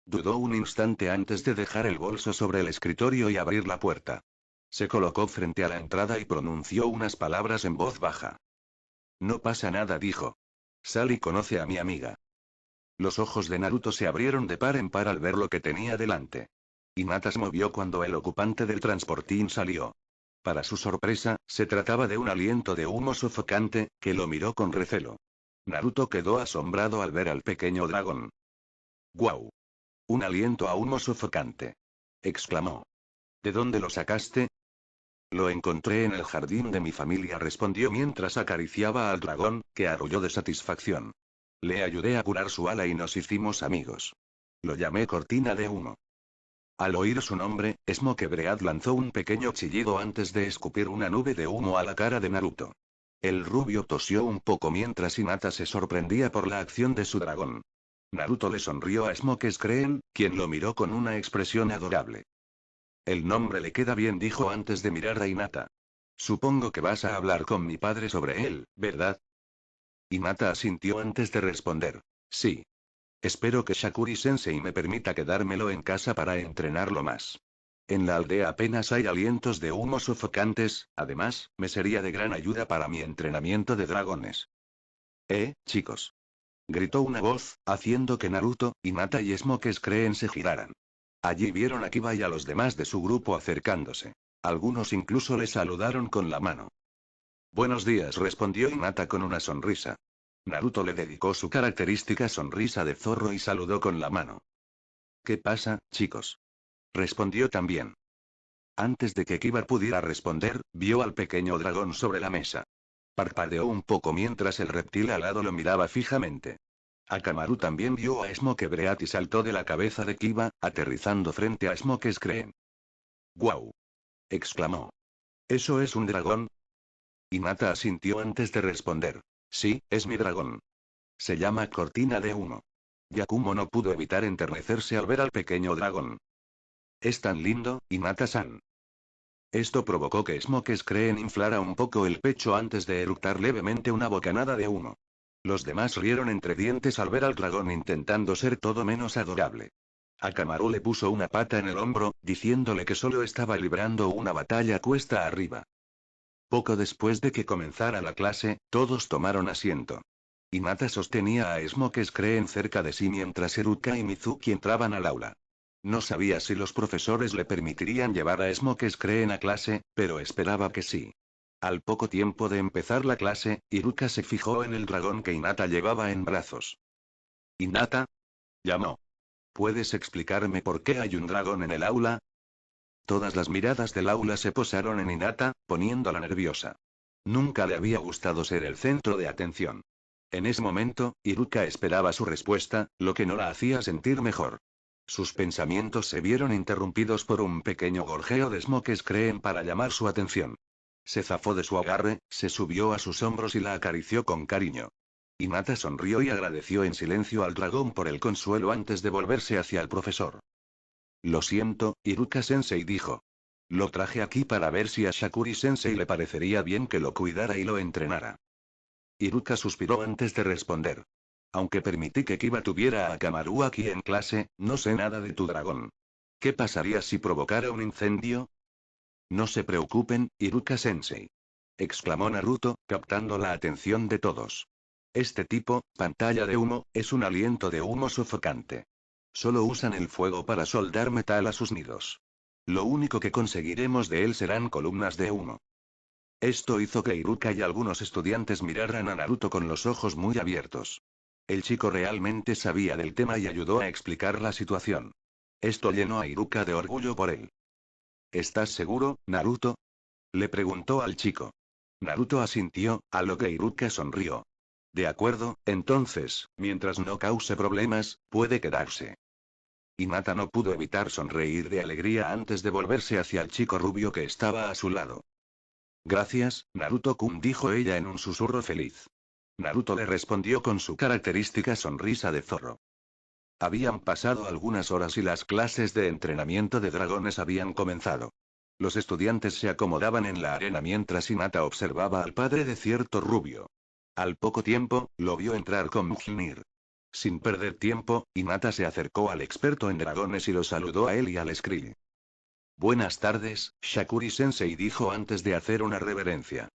Dudó un instante antes de dejar el bolso sobre el escritorio y abrir la puerta. Se colocó frente a la entrada y pronunció unas palabras en voz baja. No pasa nada, dijo. Sally conoce a mi amiga. Los ojos de Naruto se abrieron de par en par al ver lo que tenía delante. Hinata se movió cuando el ocupante del transportín salió. Para su sorpresa, se trataba de un aliento de humo sofocante, que lo miró con recelo. Naruto quedó asombrado al ver al pequeño dragón. ¡Guau! Un aliento a humo sofocante. Exclamó. ¿De dónde lo sacaste? Lo encontré en el jardín de mi familia, respondió mientras acariciaba al dragón, que arrulló de satisfacción. Le ayudé a curar su ala y nos hicimos amigos. Lo llamé cortina de humo. Al oír su nombre, Smoke Bread lanzó un pequeño chillido antes de escupir una nube de humo a la cara de Naruto. El rubio tosió un poco mientras Hinata se sorprendía por la acción de su dragón. Naruto le sonrió a Smoke Screen, quien lo miró con una expresión adorable. El nombre le queda bien, dijo antes de mirar a Hinata. Supongo que vas a hablar con mi padre sobre él, ¿verdad? Hinata asintió antes de responder. Sí. Espero que Shakuri-sensei me permita quedármelo en casa para entrenarlo más. En la aldea apenas hay alientos de humo sofocantes, además, me sería de gran ayuda para mi entrenamiento de dragones. Chicos. Gritó una voz, haciendo que Naruto, Hinata y Smoke Screen se giraran. Allí vieron a Kiba y a los demás de su grupo acercándose. Algunos incluso le saludaron con la mano. Buenos días, respondió Hinata con una sonrisa. Naruto le dedicó su característica sonrisa de zorro y saludó con la mano. ¿Qué pasa, chicos? Respondió también. Antes de que Kiba pudiera responder, vio al pequeño dragón sobre la mesa. Parpadeó un poco mientras el reptil alado lo miraba fijamente. Akamaru también vio a Smoke Breat y saltó de la cabeza de Kiba, aterrizando frente a Smoke Screen. ¡Guau! Exclamó. ¿Eso es un dragón? Hinata asintió antes de responder. Sí, es mi dragón. Se llama Cortina de Humo. Yakumo no pudo evitar enternecerse al ver al pequeño dragón. Es tan lindo, Hinata-san. Esto provocó que Smokes Creen inflara un poco el pecho antes de eructar levemente una bocanada de humo. Los demás rieron entre dientes al ver al dragón intentando ser todo menos adorable. Akamaru le puso una pata en el hombro, diciéndole que solo estaba librando una batalla cuesta arriba. Poco después de que comenzara la clase, todos tomaron asiento. Hinata sostenía a Smokes Creen cerca de sí mientras Eruka y Mizuki entraban al aula. No sabía si los profesores le permitirían llevar a Smokes Creen a clase, pero esperaba que sí. Al poco tiempo de empezar la clase, Iruka se fijó en el dragón que Hinata llevaba en brazos. «Hinata», llamó. «¿Puedes explicarme por qué hay un dragón en el aula?» Todas las miradas del aula se posaron en Hinata, poniéndola nerviosa. Nunca le había gustado ser el centro de atención. En ese momento, Iruka esperaba su respuesta, lo que no la hacía sentir mejor. Sus pensamientos se vieron interrumpidos por un pequeño gorjeo de Smokes Creen para llamar su atención. Se zafó de su agarre, se subió a sus hombros y la acarició con cariño. Hinata sonrió y agradeció en silencio al dragón por el consuelo antes de volverse hacia el profesor. Lo siento, Iruka-sensei dijo. Lo traje aquí para ver si a Shakuri-sensei le parecería bien que lo cuidara y lo entrenara. Iruka suspiró antes de responder. Aunque permití que Kiba tuviera a Akamaru aquí en clase, no sé nada de tu dragón. ¿Qué pasaría si provocara un incendio? No se preocupen, Iruka-sensei. Exclamó Naruto, captando la atención de todos. Este tipo, pantalla de humo, es un aliento de humo sofocante. Solo usan el fuego para soldar metal a sus nidos. Lo único que conseguiremos de él serán columnas de humo. Esto hizo que Iruka y algunos estudiantes miraran a Naruto con los ojos muy abiertos. El chico realmente sabía del tema y ayudó a explicar la situación. Esto llenó a Iruka de orgullo por él. ¿Estás seguro, Naruto? Le preguntó al chico. Naruto asintió, a lo que Iruka sonrió. De acuerdo, entonces, mientras no cause problemas, puede quedarse. Hinata no pudo evitar sonreír de alegría antes de volverse hacia el chico rubio que estaba a su lado. Gracias, Naruto-kun, dijo ella en un susurro feliz. Naruto le respondió con su característica sonrisa de zorro. Habían pasado algunas horas y las clases de entrenamiento de dragones habían comenzado. Los estudiantes se acomodaban en la arena mientras Hinata observaba al padre de cierto rubio. Al poco tiempo, lo vio entrar con Mjolnir. Sin perder tiempo, Hinata se acercó al experto en dragones y lo saludó a él y al Skrill. Buenas tardes, Shakuri-sensei, dijo antes de hacer una reverencia.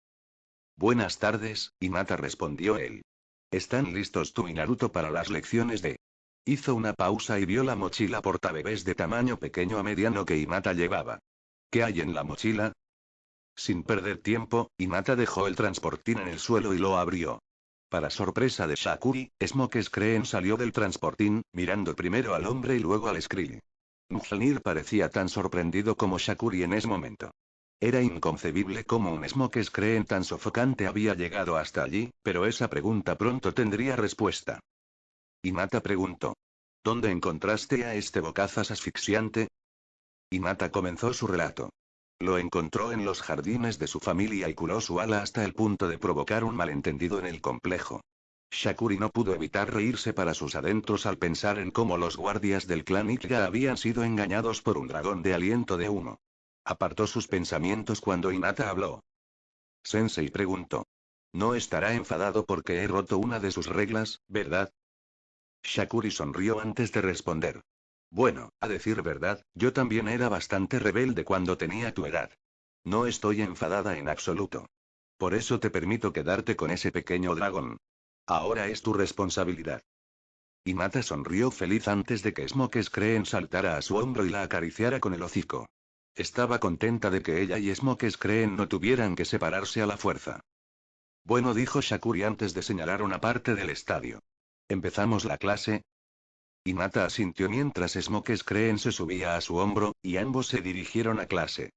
Buenas tardes, Hinata, respondió él. ¿Están listos tú y Naruto para las lecciones de...? Hizo una pausa y vio la mochila portabebés de tamaño pequeño a mediano que Hinata llevaba. ¿Qué hay en la mochila? Sin perder tiempo, Hinata dejó el transportín en el suelo y lo abrió. Para sorpresa de Shakuri, Smokes Creen salió del transportín, mirando primero al hombre y luego al Skrill. Mjolnir parecía tan sorprendido como Shakuri en ese momento. Era inconcebible cómo un Smokes Creen tan sofocante había llegado hasta allí, pero esa pregunta pronto tendría respuesta. Hinata preguntó. ¿Dónde encontraste a este bocazas asfixiante? Hinata comenzó su relato. Lo encontró en los jardines de su familia y curó su ala hasta el punto de provocar un malentendido en el complejo. Shakuri no pudo evitar reírse para sus adentros al pensar en cómo los guardias del clan Ikka habían sido engañados por un dragón de aliento de humo. Apartó sus pensamientos cuando Hinata habló. Sensei preguntó. No estará enfadado porque he roto una de sus reglas, ¿verdad? Shakuri sonrió antes de responder. Bueno, a decir verdad, yo también era bastante rebelde cuando tenía tu edad. No estoy enfadada en absoluto. Por eso te permito quedarte con ese pequeño dragón. Ahora es tu responsabilidad. Hinata sonrió feliz antes de que Smokes Creen saltara a su hombro y la acariciara con el hocico. Estaba contenta de que ella y Smokes Creen no tuvieran que separarse a la fuerza. Bueno, dijo Shakuri antes de señalar una parte del estadio. ¿Empezamos la clase? Hinata asintió mientras Smokes Creen se subía a su hombro, y ambos se dirigieron a clase.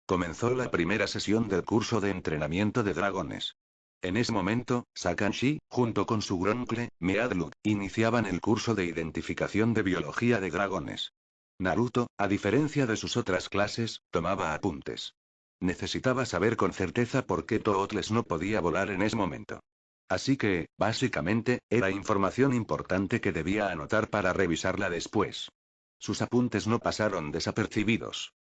Comenzó la primera sesión del curso de entrenamiento de dragones. En ese momento, Sakanshi, junto con su groncle, Meadlook, iniciaban el curso de identificación de biología de dragones. Naruto, a diferencia de sus otras clases, tomaba apuntes. Necesitaba saber con certeza por qué Tootles no podía volar en ese momento. Así que, básicamente, era información importante que debía anotar para revisarla después. Sus apuntes no pasaron desapercibidos.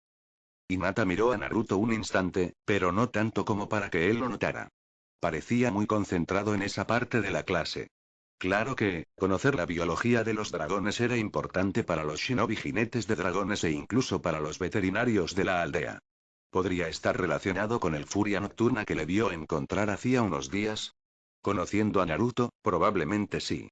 Hinata miró a Naruto un instante, pero no tanto como para que él lo notara. Parecía muy concentrado en esa parte de la clase. Claro que, conocer la biología de los dragones era importante para los shinobi jinetes de dragones e incluso para los veterinarios de la aldea. ¿Podría estar relacionado con el furia nocturna que le vio encontrar hacía unos días? Conociendo a Naruto, probablemente sí.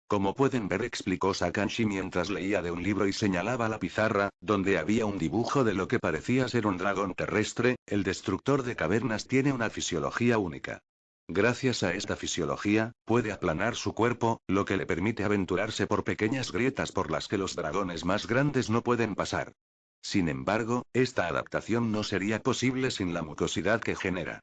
Como pueden ver, explicó Sakashi mientras leía de un libro y señalaba la pizarra, donde había un dibujo de lo que parecía ser un dragón terrestre. El destructor de cavernas tiene una fisiología única. Gracias a esta fisiología, puede aplanar su cuerpo, lo que le permite aventurarse por pequeñas grietas por las que los dragones más grandes no pueden pasar. Sin embargo, esta adaptación no sería posible sin la mucosidad que genera.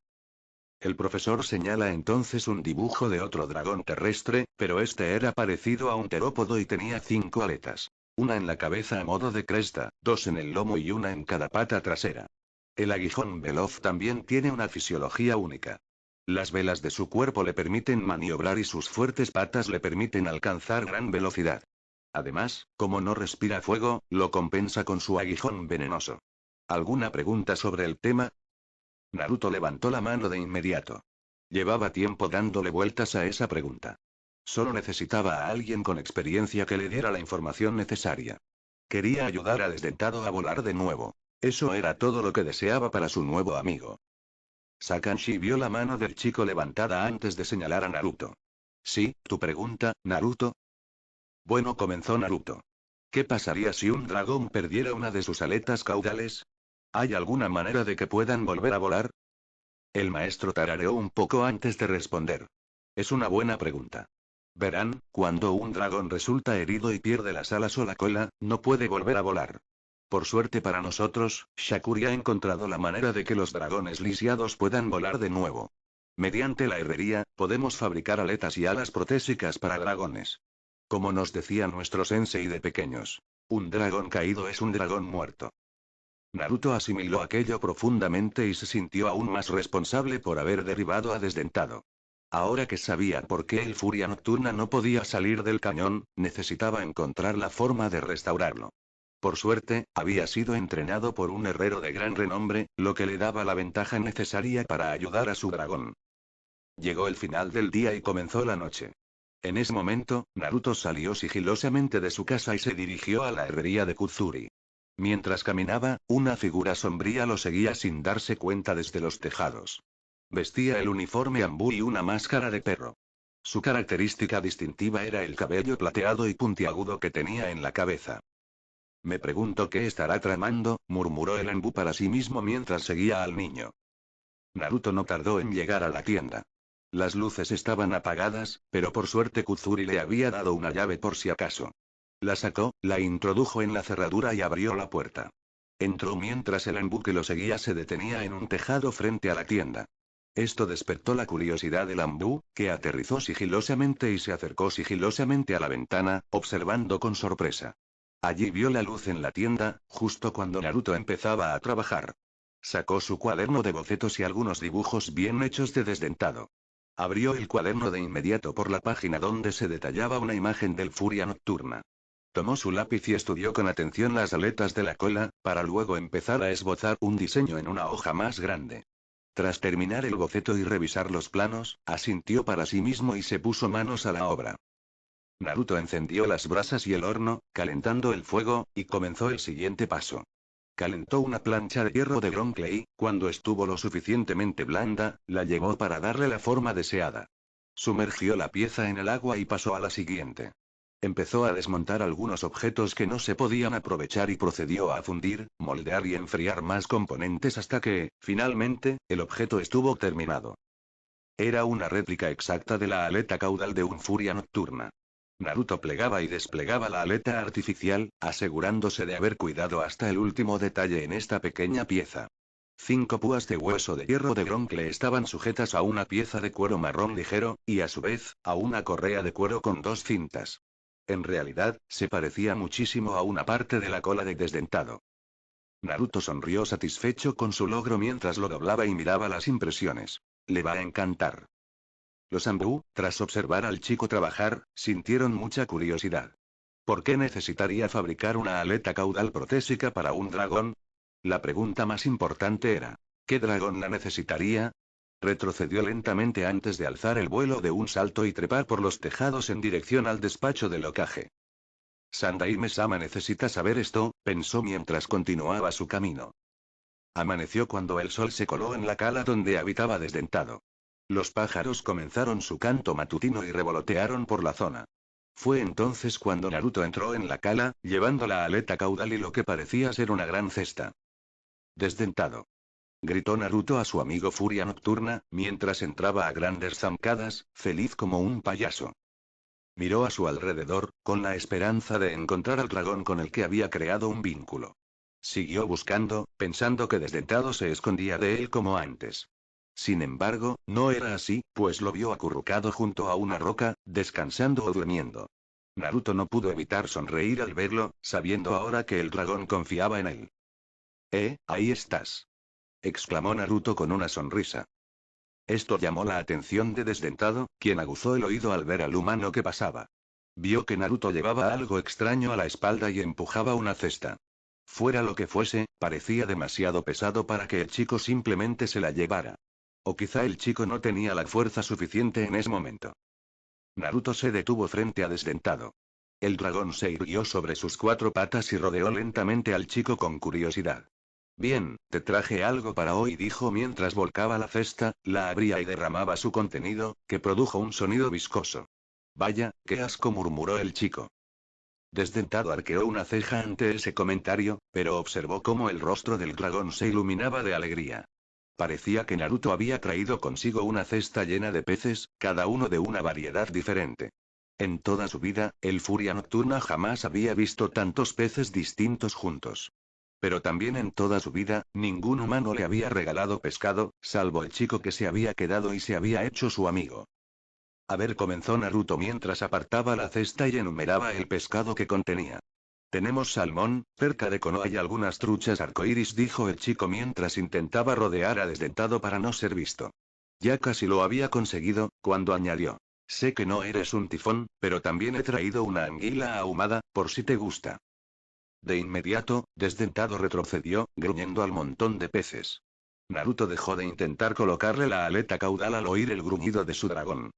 El profesor señala entonces un dibujo de otro dragón terrestre, pero este era parecido a un terópodo y tenía 5 aletas. Una en la cabeza a modo de cresta, 2 en el lomo y una en cada pata trasera. El aguijón veloz también tiene una fisiología única. Las velas de su cuerpo le permiten maniobrar y sus fuertes patas le permiten alcanzar gran velocidad. Además, como no respira fuego, lo compensa con su aguijón venenoso. ¿Alguna pregunta sobre el tema? Naruto levantó la mano de inmediato. Llevaba tiempo dándole vueltas a esa pregunta. Solo necesitaba a alguien con experiencia que le diera la información necesaria. Quería ayudar a Desdentado a volar de nuevo. Eso era todo lo que deseaba para su nuevo amigo. Sakashi vio la mano del chico levantada antes de señalar a Naruto. Sí, tu pregunta, Naruto. Bueno, comenzó Naruto. ¿Qué pasaría si un dragón perdiera una de sus aletas caudales? ¿Hay alguna manera de que puedan volver a volar? El maestro tarareó un poco antes de responder. Es una buena pregunta. Verán, cuando un dragón resulta herido y pierde las alas o la cola, no puede volver a volar. Por suerte para nosotros, Shakuri ha encontrado la manera de que los dragones lisiados puedan volar de nuevo. Mediante la herrería, podemos fabricar aletas y alas protésicas para dragones. Como nos decía nuestro sensei de pequeños, un dragón caído es un dragón muerto. Naruto asimiló aquello profundamente y se sintió aún más responsable por haber derribado a Desdentado. Ahora que sabía por qué el Furia Nocturna no podía salir del cañón, necesitaba encontrar la forma de restaurarlo. Por suerte, había sido entrenado por un herrero de gran renombre, lo que le daba la ventaja necesaria para ayudar a su dragón. Llegó el final del día y comenzó la noche. En ese momento, Naruto salió sigilosamente de su casa y se dirigió a la herrería de Kuzuri. Mientras caminaba, una figura sombría lo seguía sin darse cuenta desde los tejados. Vestía el uniforme ambú y una máscara de perro. Su característica distintiva era el cabello plateado y puntiagudo que tenía en la cabeza. Me pregunto qué estará tramando, murmuró el ambú para sí mismo mientras seguía al niño. Naruto no tardó en llegar a la tienda. Las luces estaban apagadas, pero por suerte Kuzuri le había dado una llave por si acaso. La sacó, la introdujo en la cerradura y abrió la puerta. Entró mientras el embú que lo seguía se detenía en un tejado frente a la tienda. Esto despertó la curiosidad del ambú, que aterrizó sigilosamente y se acercó sigilosamente a la ventana, observando con sorpresa. Allí vio la luz en la tienda, justo cuando Naruto empezaba a trabajar. Sacó su cuaderno de bocetos y algunos dibujos bien hechos de Desdentado. Abrió el cuaderno de inmediato por la página donde se detallaba una imagen del Furia Nocturna. Tomó su lápiz y estudió con atención las aletas de la cola, para luego empezar a esbozar un diseño en una hoja más grande. Tras terminar el boceto y revisar los planos, asintió para sí mismo y se puso manos a la obra. Naruto encendió las brasas y el horno, calentando el fuego, y comenzó el siguiente paso. Calentó una plancha de hierro de Gronclay, cuando estuvo lo suficientemente blanda, la llevó para darle la forma deseada. Sumergió la pieza en el agua y pasó a la siguiente. Empezó a desmontar algunos objetos que no se podían aprovechar y procedió a fundir, moldear y enfriar más componentes hasta que, finalmente, el objeto estuvo terminado. Era una réplica exacta de la aleta caudal de un Furia Nocturna. Naruto plegaba y desplegaba la aleta artificial, asegurándose de haber cuidado hasta el último detalle en esta pequeña pieza. 5 púas de hueso de hierro de Gronkle estaban sujetas a una pieza de cuero marrón ligero, y a su vez, a una correa de cuero con 2 cintas. En realidad, se parecía muchísimo a una parte de la cola de Desdentado. Naruto sonrió satisfecho con su logro mientras lo doblaba y miraba las impresiones. Le va a encantar. Los Anbu, tras observar al chico trabajar, sintieron mucha curiosidad. ¿Por qué necesitaría fabricar una aleta caudal protésica para un dragón? La pregunta más importante era, ¿qué dragón la necesitaría? Retrocedió lentamente antes de alzar el vuelo de un salto y trepar por los tejados en dirección al despacho del Hokage. Sandaime-sama necesita saber esto, pensó mientras continuaba su camino. Amaneció cuando el sol se coló en la cala donde habitaba Desdentado. Los pájaros comenzaron su canto matutino y revolotearon por la zona. Fue entonces cuando Naruto entró en la cala, llevando la aleta caudal y lo que parecía ser una gran cesta. Desdentado. Gritó Naruto a su amigo Furia Nocturna, mientras entraba a grandes zancadas, feliz como un payaso. Miró a su alrededor, con la esperanza de encontrar al dragón con el que había creado un vínculo. Siguió buscando, pensando que Desdentado se escondía de él como antes. Sin embargo, no era así, pues lo vio acurrucado junto a una roca, descansando o durmiendo. Naruto no pudo evitar sonreír al verlo, sabiendo ahora que el dragón confiaba en él. Ahí estás. Exclamó Naruto con una sonrisa. Esto llamó la atención de Desdentado, quien aguzó el oído al ver al humano que pasaba. Vio que Naruto llevaba algo extraño a la espalda y empujaba una cesta. Fuera lo que fuese, parecía demasiado pesado para que el chico simplemente se la llevara. O quizá el chico no tenía la fuerza suficiente en ese momento. Naruto se detuvo frente a Desdentado. El dragón se irguió sobre sus cuatro patas y rodeó lentamente al chico con curiosidad. Bien, te traje algo para hoy, dijo mientras volcaba la cesta, la abría y derramaba su contenido, que produjo un sonido viscoso. Vaya, qué asco, murmuró el chico. Desdentado arqueó una ceja ante ese comentario, pero observó cómo el rostro del dragón se iluminaba de alegría. Parecía que Naruto había traído consigo una cesta llena de peces, cada uno de una variedad diferente. En toda su vida, el Furia Nocturna jamás había visto tantos peces distintos juntos. Pero también en toda su vida, ningún humano le había regalado pescado, salvo el chico que se había quedado y se había hecho su amigo. A ver, comenzó Naruto mientras apartaba la cesta y enumeraba el pescado que contenía. Tenemos salmón, perca de Konoha y algunas truchas arcoíris, dijo el chico mientras intentaba rodear a Desdentado para no ser visto. Ya casi lo había conseguido, cuando añadió. Sé que no eres un tifón, pero también he traído una anguila ahumada, por si te gusta. De inmediato, Desdentado retrocedió, gruñendo al montón de peces. Naruto dejó de intentar colocarle la aleta caudal al oír el gruñido de su dragón.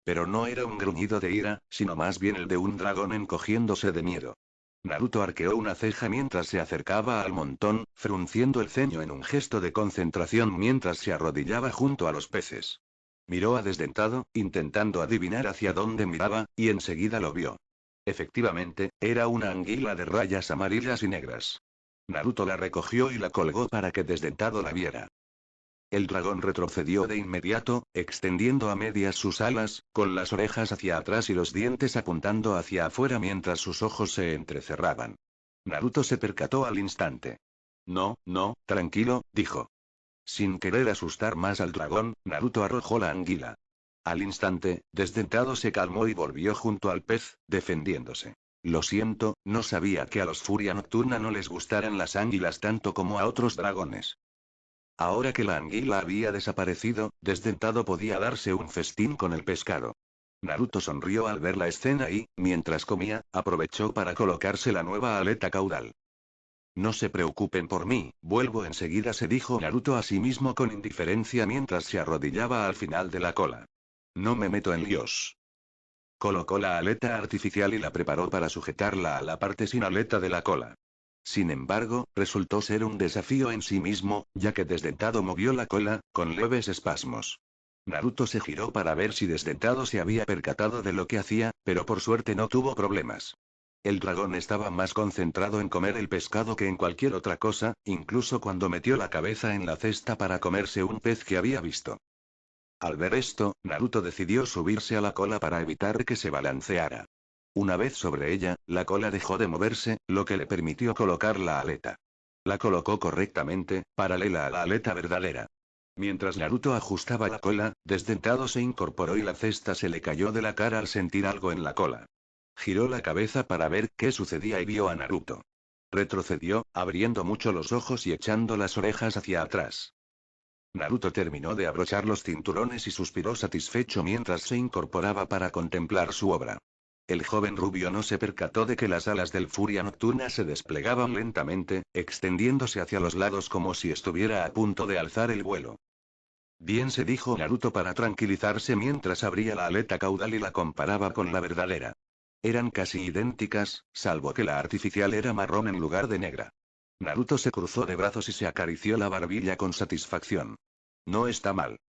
Pero no era un gruñido de ira, sino más bien el de un dragón encogiéndose de miedo. Naruto arqueó una ceja mientras se acercaba al montón, frunciendo el ceño en un gesto de concentración mientras se arrodillaba junto a los peces. Miró a Desdentado, intentando adivinar hacia dónde miraba, y enseguida lo vio. Efectivamente, era una anguila de rayas amarillas y negras. Naruto la recogió y la colgó para que Desdentado la viera. El dragón retrocedió de inmediato, extendiendo a medias sus alas, con las orejas hacia atrás y los dientes apuntando hacia afuera mientras sus ojos se entrecerraban. Naruto se percató al instante. No, no, tranquilo, dijo. Sin querer asustar más al dragón, Naruto arrojó la anguila. Al instante, Desdentado se calmó y volvió junto al pez, defendiéndose. Lo siento, no sabía que a los Furia Nocturna no les gustaran las anguilas tanto como a otros dragones. Ahora que la anguila había desaparecido, Desdentado podía darse un festín con el pescado. Naruto sonrió al ver la escena y, mientras comía, aprovechó para colocarse la nueva aleta caudal. No se preocupen por mí, vuelvo enseguida, se dijo Naruto a sí mismo con indiferencia mientras se arrodillaba al final de la cola. No me meto en líos. Colocó la aleta artificial y la preparó para sujetarla a la parte sin aleta de la cola. Sin embargo, resultó ser un desafío en sí mismo, ya que Desdentado movió la cola, con leves espasmos. Naruto se giró para ver si Desdentado se había percatado de lo que hacía, pero por suerte no tuvo problemas. El dragón estaba más concentrado en comer el pescado que en cualquier otra cosa, incluso cuando metió la cabeza en la cesta para comerse un pez que había visto. Al ver esto, Naruto decidió subirse a la cola para evitar que se balanceara. Una vez sobre ella, la cola dejó de moverse, lo que le permitió colocar la aleta. La colocó correctamente, paralela a la aleta verdadera. Mientras Naruto ajustaba la cola, Desdentado se incorporó y la cesta se le cayó de la cara al sentir algo en la cola. Giró la cabeza para ver qué sucedía y vio a Naruto. Retrocedió, abriendo mucho los ojos y echando las orejas hacia atrás. Naruto terminó de abrochar los cinturones y suspiró satisfecho mientras se incorporaba para contemplar su obra. El joven rubio no se percató de que las alas del Furia Nocturna se desplegaban lentamente, extendiéndose hacia los lados como si estuviera a punto de alzar el vuelo. Bien, se dijo Naruto para tranquilizarse mientras abría la aleta caudal y la comparaba con la verdadera. Eran casi idénticas, salvo que la artificial era marrón en lugar de negra. Naruto se cruzó de brazos y se acarició la barbilla con satisfacción. No está mal.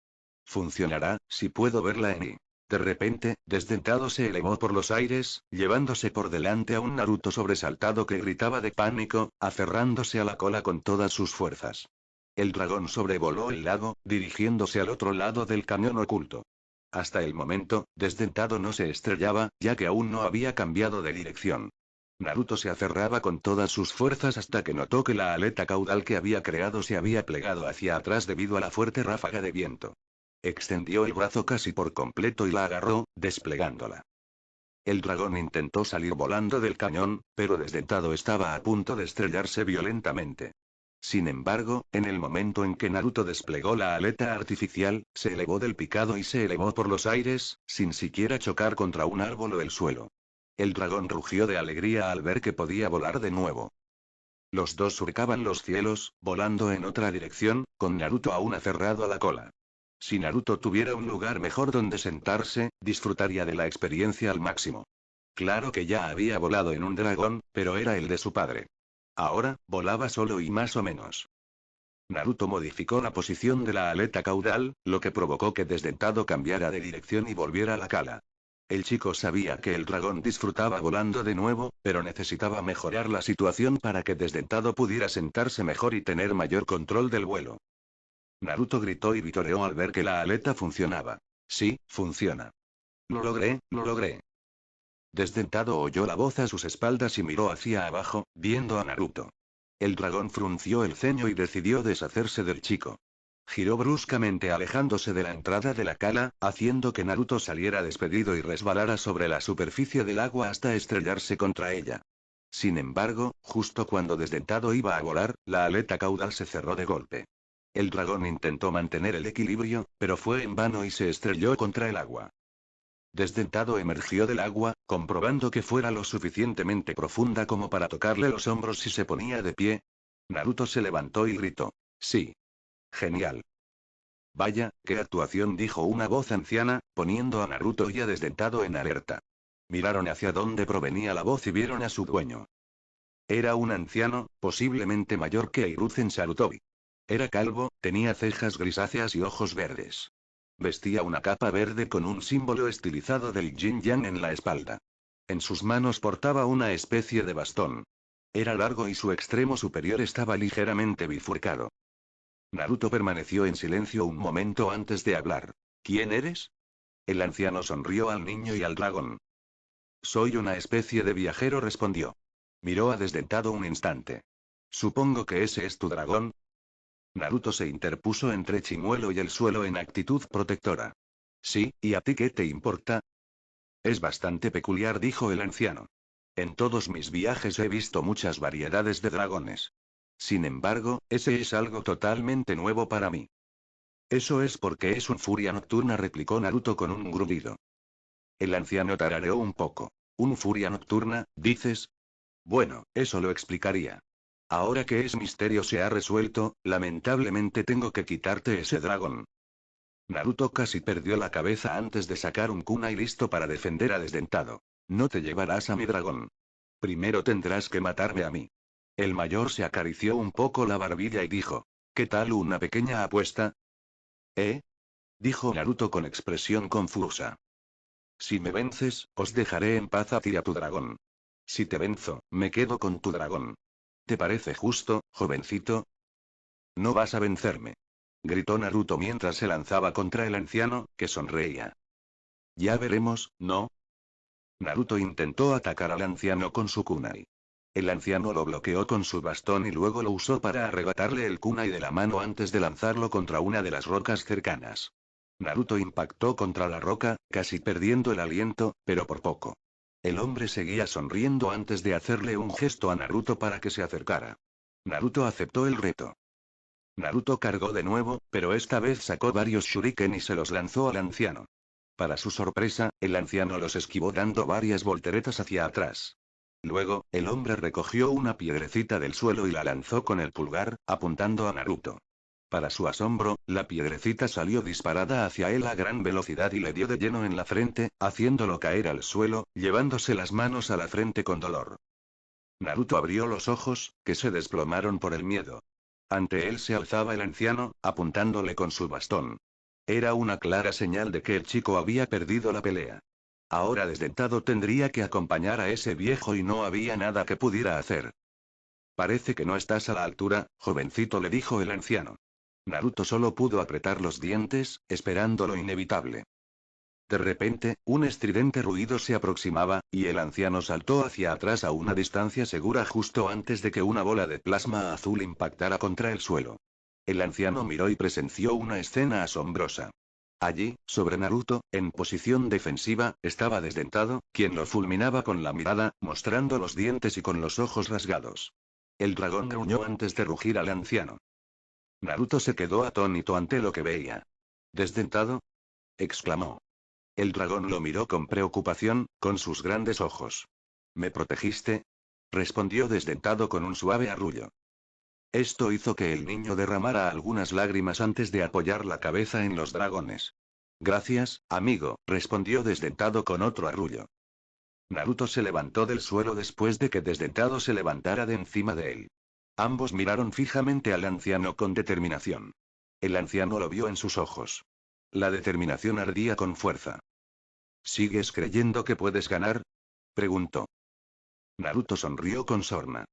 Funcionará, si puedo verla en mí. De repente, Desdentado se elevó por los aires, llevándose por delante a un Naruto sobresaltado que gritaba de pánico, aferrándose a la cola con todas sus fuerzas. El dragón sobrevoló el lago, dirigiéndose al otro lado del cañón oculto. Hasta el momento, Desdentado no se estrellaba, ya que aún no había cambiado de dirección. Naruto se aferraba con todas sus fuerzas hasta que notó que la aleta caudal que había creado se había plegado hacia atrás debido a la fuerte ráfaga de viento. Extendió el brazo casi por completo y la agarró, desplegándola. El dragón intentó salir volando del cañón, pero Desdentado estaba a punto de estrellarse violentamente. Sin embargo, en el momento en que Naruto desplegó la aleta artificial, se elevó del picado y se elevó por los aires, sin siquiera chocar contra un árbol o el suelo. El dragón rugió de alegría al ver que podía volar de nuevo. Los dos surcaban los cielos, volando en otra dirección, con Naruto aún aferrado a la cola. Si Naruto tuviera un lugar mejor donde sentarse, disfrutaría de la experiencia al máximo. Claro que ya había volado en un dragón, pero era el de su padre. Ahora, volaba solo y más o menos. Naruto modificó la posición de la aleta caudal, lo que provocó que Desdentado cambiara de dirección y volviera a la cala. El chico sabía que el dragón disfrutaba volando de nuevo, pero necesitaba mejorar la situación para que Desdentado pudiera sentarse mejor y tener mayor control del vuelo. Naruto gritó y vitoreó al ver que la aleta funcionaba. Sí, funciona. Lo logré, lo logré. Desdentado oyó la voz a sus espaldas y miró hacia abajo, viendo a Naruto. El dragón frunció el ceño y decidió deshacerse del chico. Giró bruscamente alejándose de la entrada de la cala, haciendo que Naruto saliera despedido y resbalara sobre la superficie del agua hasta estrellarse contra ella. Sin embargo, justo cuando Desdentado iba a volar, la aleta caudal se cerró de golpe. El dragón intentó mantener el equilibrio, pero fue en vano y se estrelló contra el agua. Desdentado emergió del agua, comprobando que fuera lo suficientemente profunda como para tocarle los hombros si se ponía de pie. Naruto se levantó y gritó. Sí. Genial. Vaya, qué actuación, dijo una voz anciana, poniendo a Naruto y a Desdentado en alerta. Miraron hacia donde provenía la voz y vieron a su dueño. Era un anciano, posiblemente mayor que Hiruzen Sarutobi. Era calvo, tenía cejas grisáceas y ojos verdes. Vestía una capa verde con un símbolo estilizado del yin yang en la espalda. En sus manos portaba una especie de bastón. Era largo y su extremo superior estaba ligeramente bifurcado. Naruto permaneció en silencio un momento antes de hablar. ¿Quién eres? El anciano sonrió al niño y al dragón. Soy una especie de viajero, respondió. Miró a Desdentado un instante. Supongo que ese es tu dragón. Naruto se interpuso entre Chimuelo y el suelo en actitud protectora. Sí, ¿y a ti qué te importa? Es bastante peculiar, dijo el anciano. En todos mis viajes he visto muchas variedades de dragones. Sin embargo, ese es algo totalmente nuevo para mí. Eso es porque es un furia nocturna, replicó Naruto con un gruñido. El anciano tarareó un poco. ¿Un furia nocturna, dices? Bueno, eso lo explicaría. Ahora que ese misterio se ha resuelto, lamentablemente tengo que quitarte ese dragón. Naruto casi perdió la cabeza antes de sacar un kunai listo para defender a Desdentado. No te llevarás a mi dragón. Primero tendrás que matarme a mí. El mayor se acarició un poco la barbilla y dijo. ¿Qué tal una pequeña apuesta? ¿Eh? Dijo Naruto con expresión confusa. Si me vences, os dejaré en paz a ti y a tu dragón. Si te venzo, me quedo con tu dragón. ¿Te parece justo, jovencito? No vas a vencerme. Gritó Naruto mientras se lanzaba contra el anciano, que sonreía. Ya veremos, ¿no? Naruto intentó atacar al anciano con su kunai. El anciano lo bloqueó con su bastón y luego lo usó para arrebatarle el kunai de la mano antes de lanzarlo contra una de las rocas cercanas. Naruto impactó contra la roca, casi perdiendo el aliento, pero por poco. El hombre seguía sonriendo antes de hacerle un gesto a Naruto para que se acercara. Naruto aceptó el reto. Naruto cargó de nuevo, pero esta vez sacó varios shuriken y se los lanzó al anciano. Para su sorpresa, el anciano los esquivó dando varias volteretas hacia atrás. Luego, el hombre recogió una piedrecita del suelo y la lanzó con el pulgar, apuntando a Naruto. Para su asombro, la piedrecita salió disparada hacia él a gran velocidad y le dio de lleno en la frente, haciéndolo caer al suelo, llevándose las manos a la frente con dolor. Naruto abrió los ojos, que se desplomaron por el miedo. Ante él se alzaba el anciano, apuntándole con su bastón. Era una clara señal de que el chico había perdido la pelea. Ahora Desdentado tendría que acompañar a ese viejo y no había nada que pudiera hacer. Parece que no estás a la altura, jovencito, le dijo el anciano. Naruto solo pudo apretar los dientes, esperando lo inevitable. De repente, un estridente ruido se aproximaba, y el anciano saltó hacia atrás a una distancia segura justo antes de que una bola de plasma azul impactara contra el suelo. El anciano miró y presenció una escena asombrosa. Allí, sobre Naruto, en posición defensiva, estaba Desdentado, quien lo fulminaba con la mirada, mostrando los dientes y con los ojos rasgados. El dragón gruñó antes de rugir al anciano. Naruto se quedó atónito ante lo que veía. ¿Desdentado?, exclamó. El dragón lo miró con preocupación, con sus grandes ojos. ¿Me protegiste?, respondió Desdentado con un suave arrullo. Esto hizo que el niño derramara algunas lágrimas antes de apoyar la cabeza en los dragones. Gracias, amigo, respondió Desdentado con otro arrullo. Naruto se levantó del suelo después de que Desdentado se levantara de encima de él. Ambos miraron fijamente al anciano con determinación. El anciano lo vio en sus ojos. La determinación ardía con fuerza. ¿Sigues creyendo que puedes ganar?, preguntó. Naruto sonrió con sorna.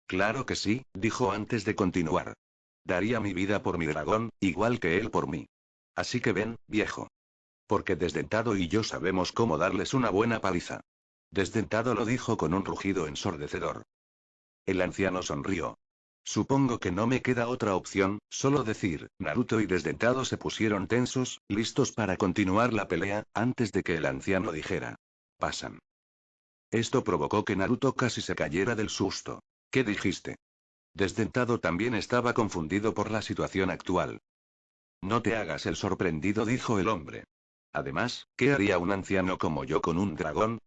Claro que sí, dijo antes de continuar. Daría mi vida por mi dragón, igual que él por mí. Así que ven, viejo. Porque Desdentado y yo sabemos cómo darles una buena paliza. Desdentado lo dijo con un rugido ensordecedor. El anciano sonrió. Supongo que no me queda otra opción, solo decir. Naruto y Desdentado se pusieron tensos, listos para continuar la pelea, antes de que el anciano dijera: pasan. Esto provocó que Naruto casi se cayera del susto. ¿Qué dijiste? Desdentado también estaba confundido por la situación actual. No te hagas el sorprendido, dijo el hombre. Además, ¿qué haría un anciano como yo con un dragón?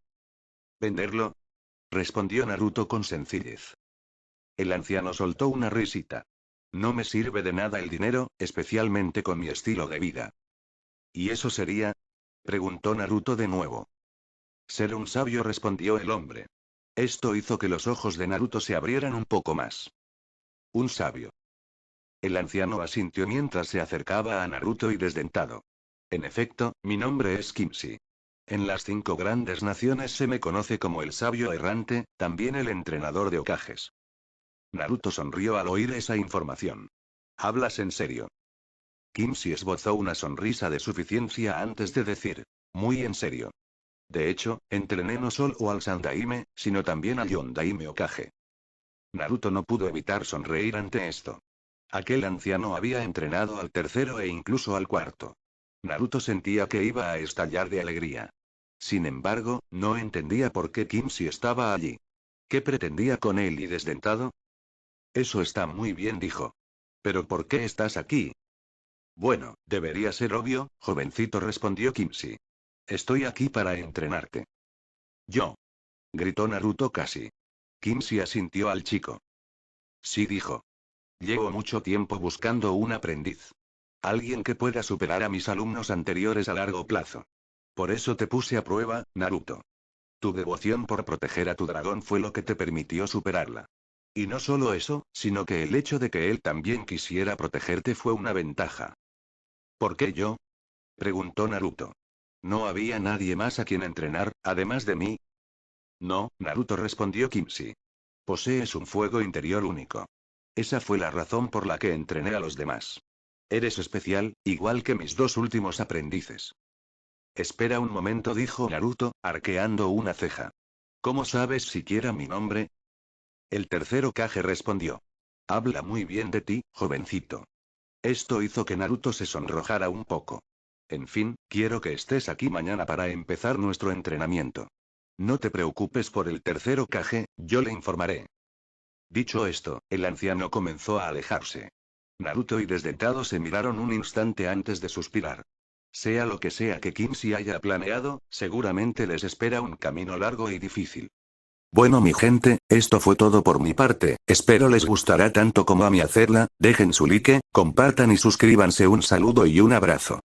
¿Venderlo?, respondió Naruto con sencillez. El anciano soltó una risita. No me sirve de nada el dinero, especialmente con mi estilo de vida. ¿Y eso sería?, preguntó Naruto de nuevo. Ser un sabio, respondió el hombre. Esto hizo que los ojos de Naruto se abrieran un poco más. Un sabio. El anciano asintió mientras se acercaba a Naruto y Desdentado. En efecto, mi nombre es Kimshi. En las 5 grandes naciones se me conoce como el sabio errante, también el entrenador de Hokages. Naruto sonrió al oír esa información. ¿Hablas en serio? Kimshi esbozó una sonrisa de suficiencia antes de decir: muy en serio. De hecho, entrené no solo al Sandaime, sino también al Yondaime Hokage. Naruto no pudo evitar sonreír ante esto. Aquel anciano había entrenado al tercero e incluso al cuarto. Naruto sentía que iba a estallar de alegría. Sin embargo, no entendía por qué Kimshi estaba allí. ¿Qué pretendía con él y Desdentado? Eso está muy bien, dijo. ¿Pero por qué estás aquí? Bueno, debería ser obvio, jovencito, respondió Kimshi. Estoy aquí para entrenarte. ¿Yo?, gritó Naruto casi. Kimshi asintió al chico. Sí, dijo. Llevo mucho tiempo buscando un aprendiz. Alguien que pueda superar a mis alumnos anteriores a largo plazo. Por eso te puse a prueba, Naruto. Tu devoción por proteger a tu dragón fue lo que te permitió superarla. Y no solo eso, sino que el hecho de que él también quisiera protegerte fue una ventaja. ¿Por qué yo?, preguntó Naruto. ¿No había nadie más a quien entrenar, además de mí? No, Naruto, respondió Kimshi. Posees un fuego interior único. Esa fue la razón por la que entrené a los demás. Eres especial, igual que mis 2 últimos aprendices. Espera un momento, dijo Naruto, arqueando una ceja. ¿Cómo sabes siquiera mi nombre? El tercer Hokage respondió. Habla muy bien de ti, jovencito. Esto hizo que Naruto se sonrojara un poco. En fin, quiero que estés aquí mañana para empezar nuestro entrenamiento. No te preocupes por el tercer Hokage, yo le informaré. Dicho esto, el anciano comenzó a alejarse. Naruto y Desdentado se miraron un instante antes de suspirar. Sea lo que sea que Quincy haya planeado, seguramente les espera un camino largo y difícil. Bueno mi gente, esto fue todo por mi parte, espero les gustará tanto como a mí hacerla, dejen su like, compartan y suscríbanse, un saludo y un abrazo.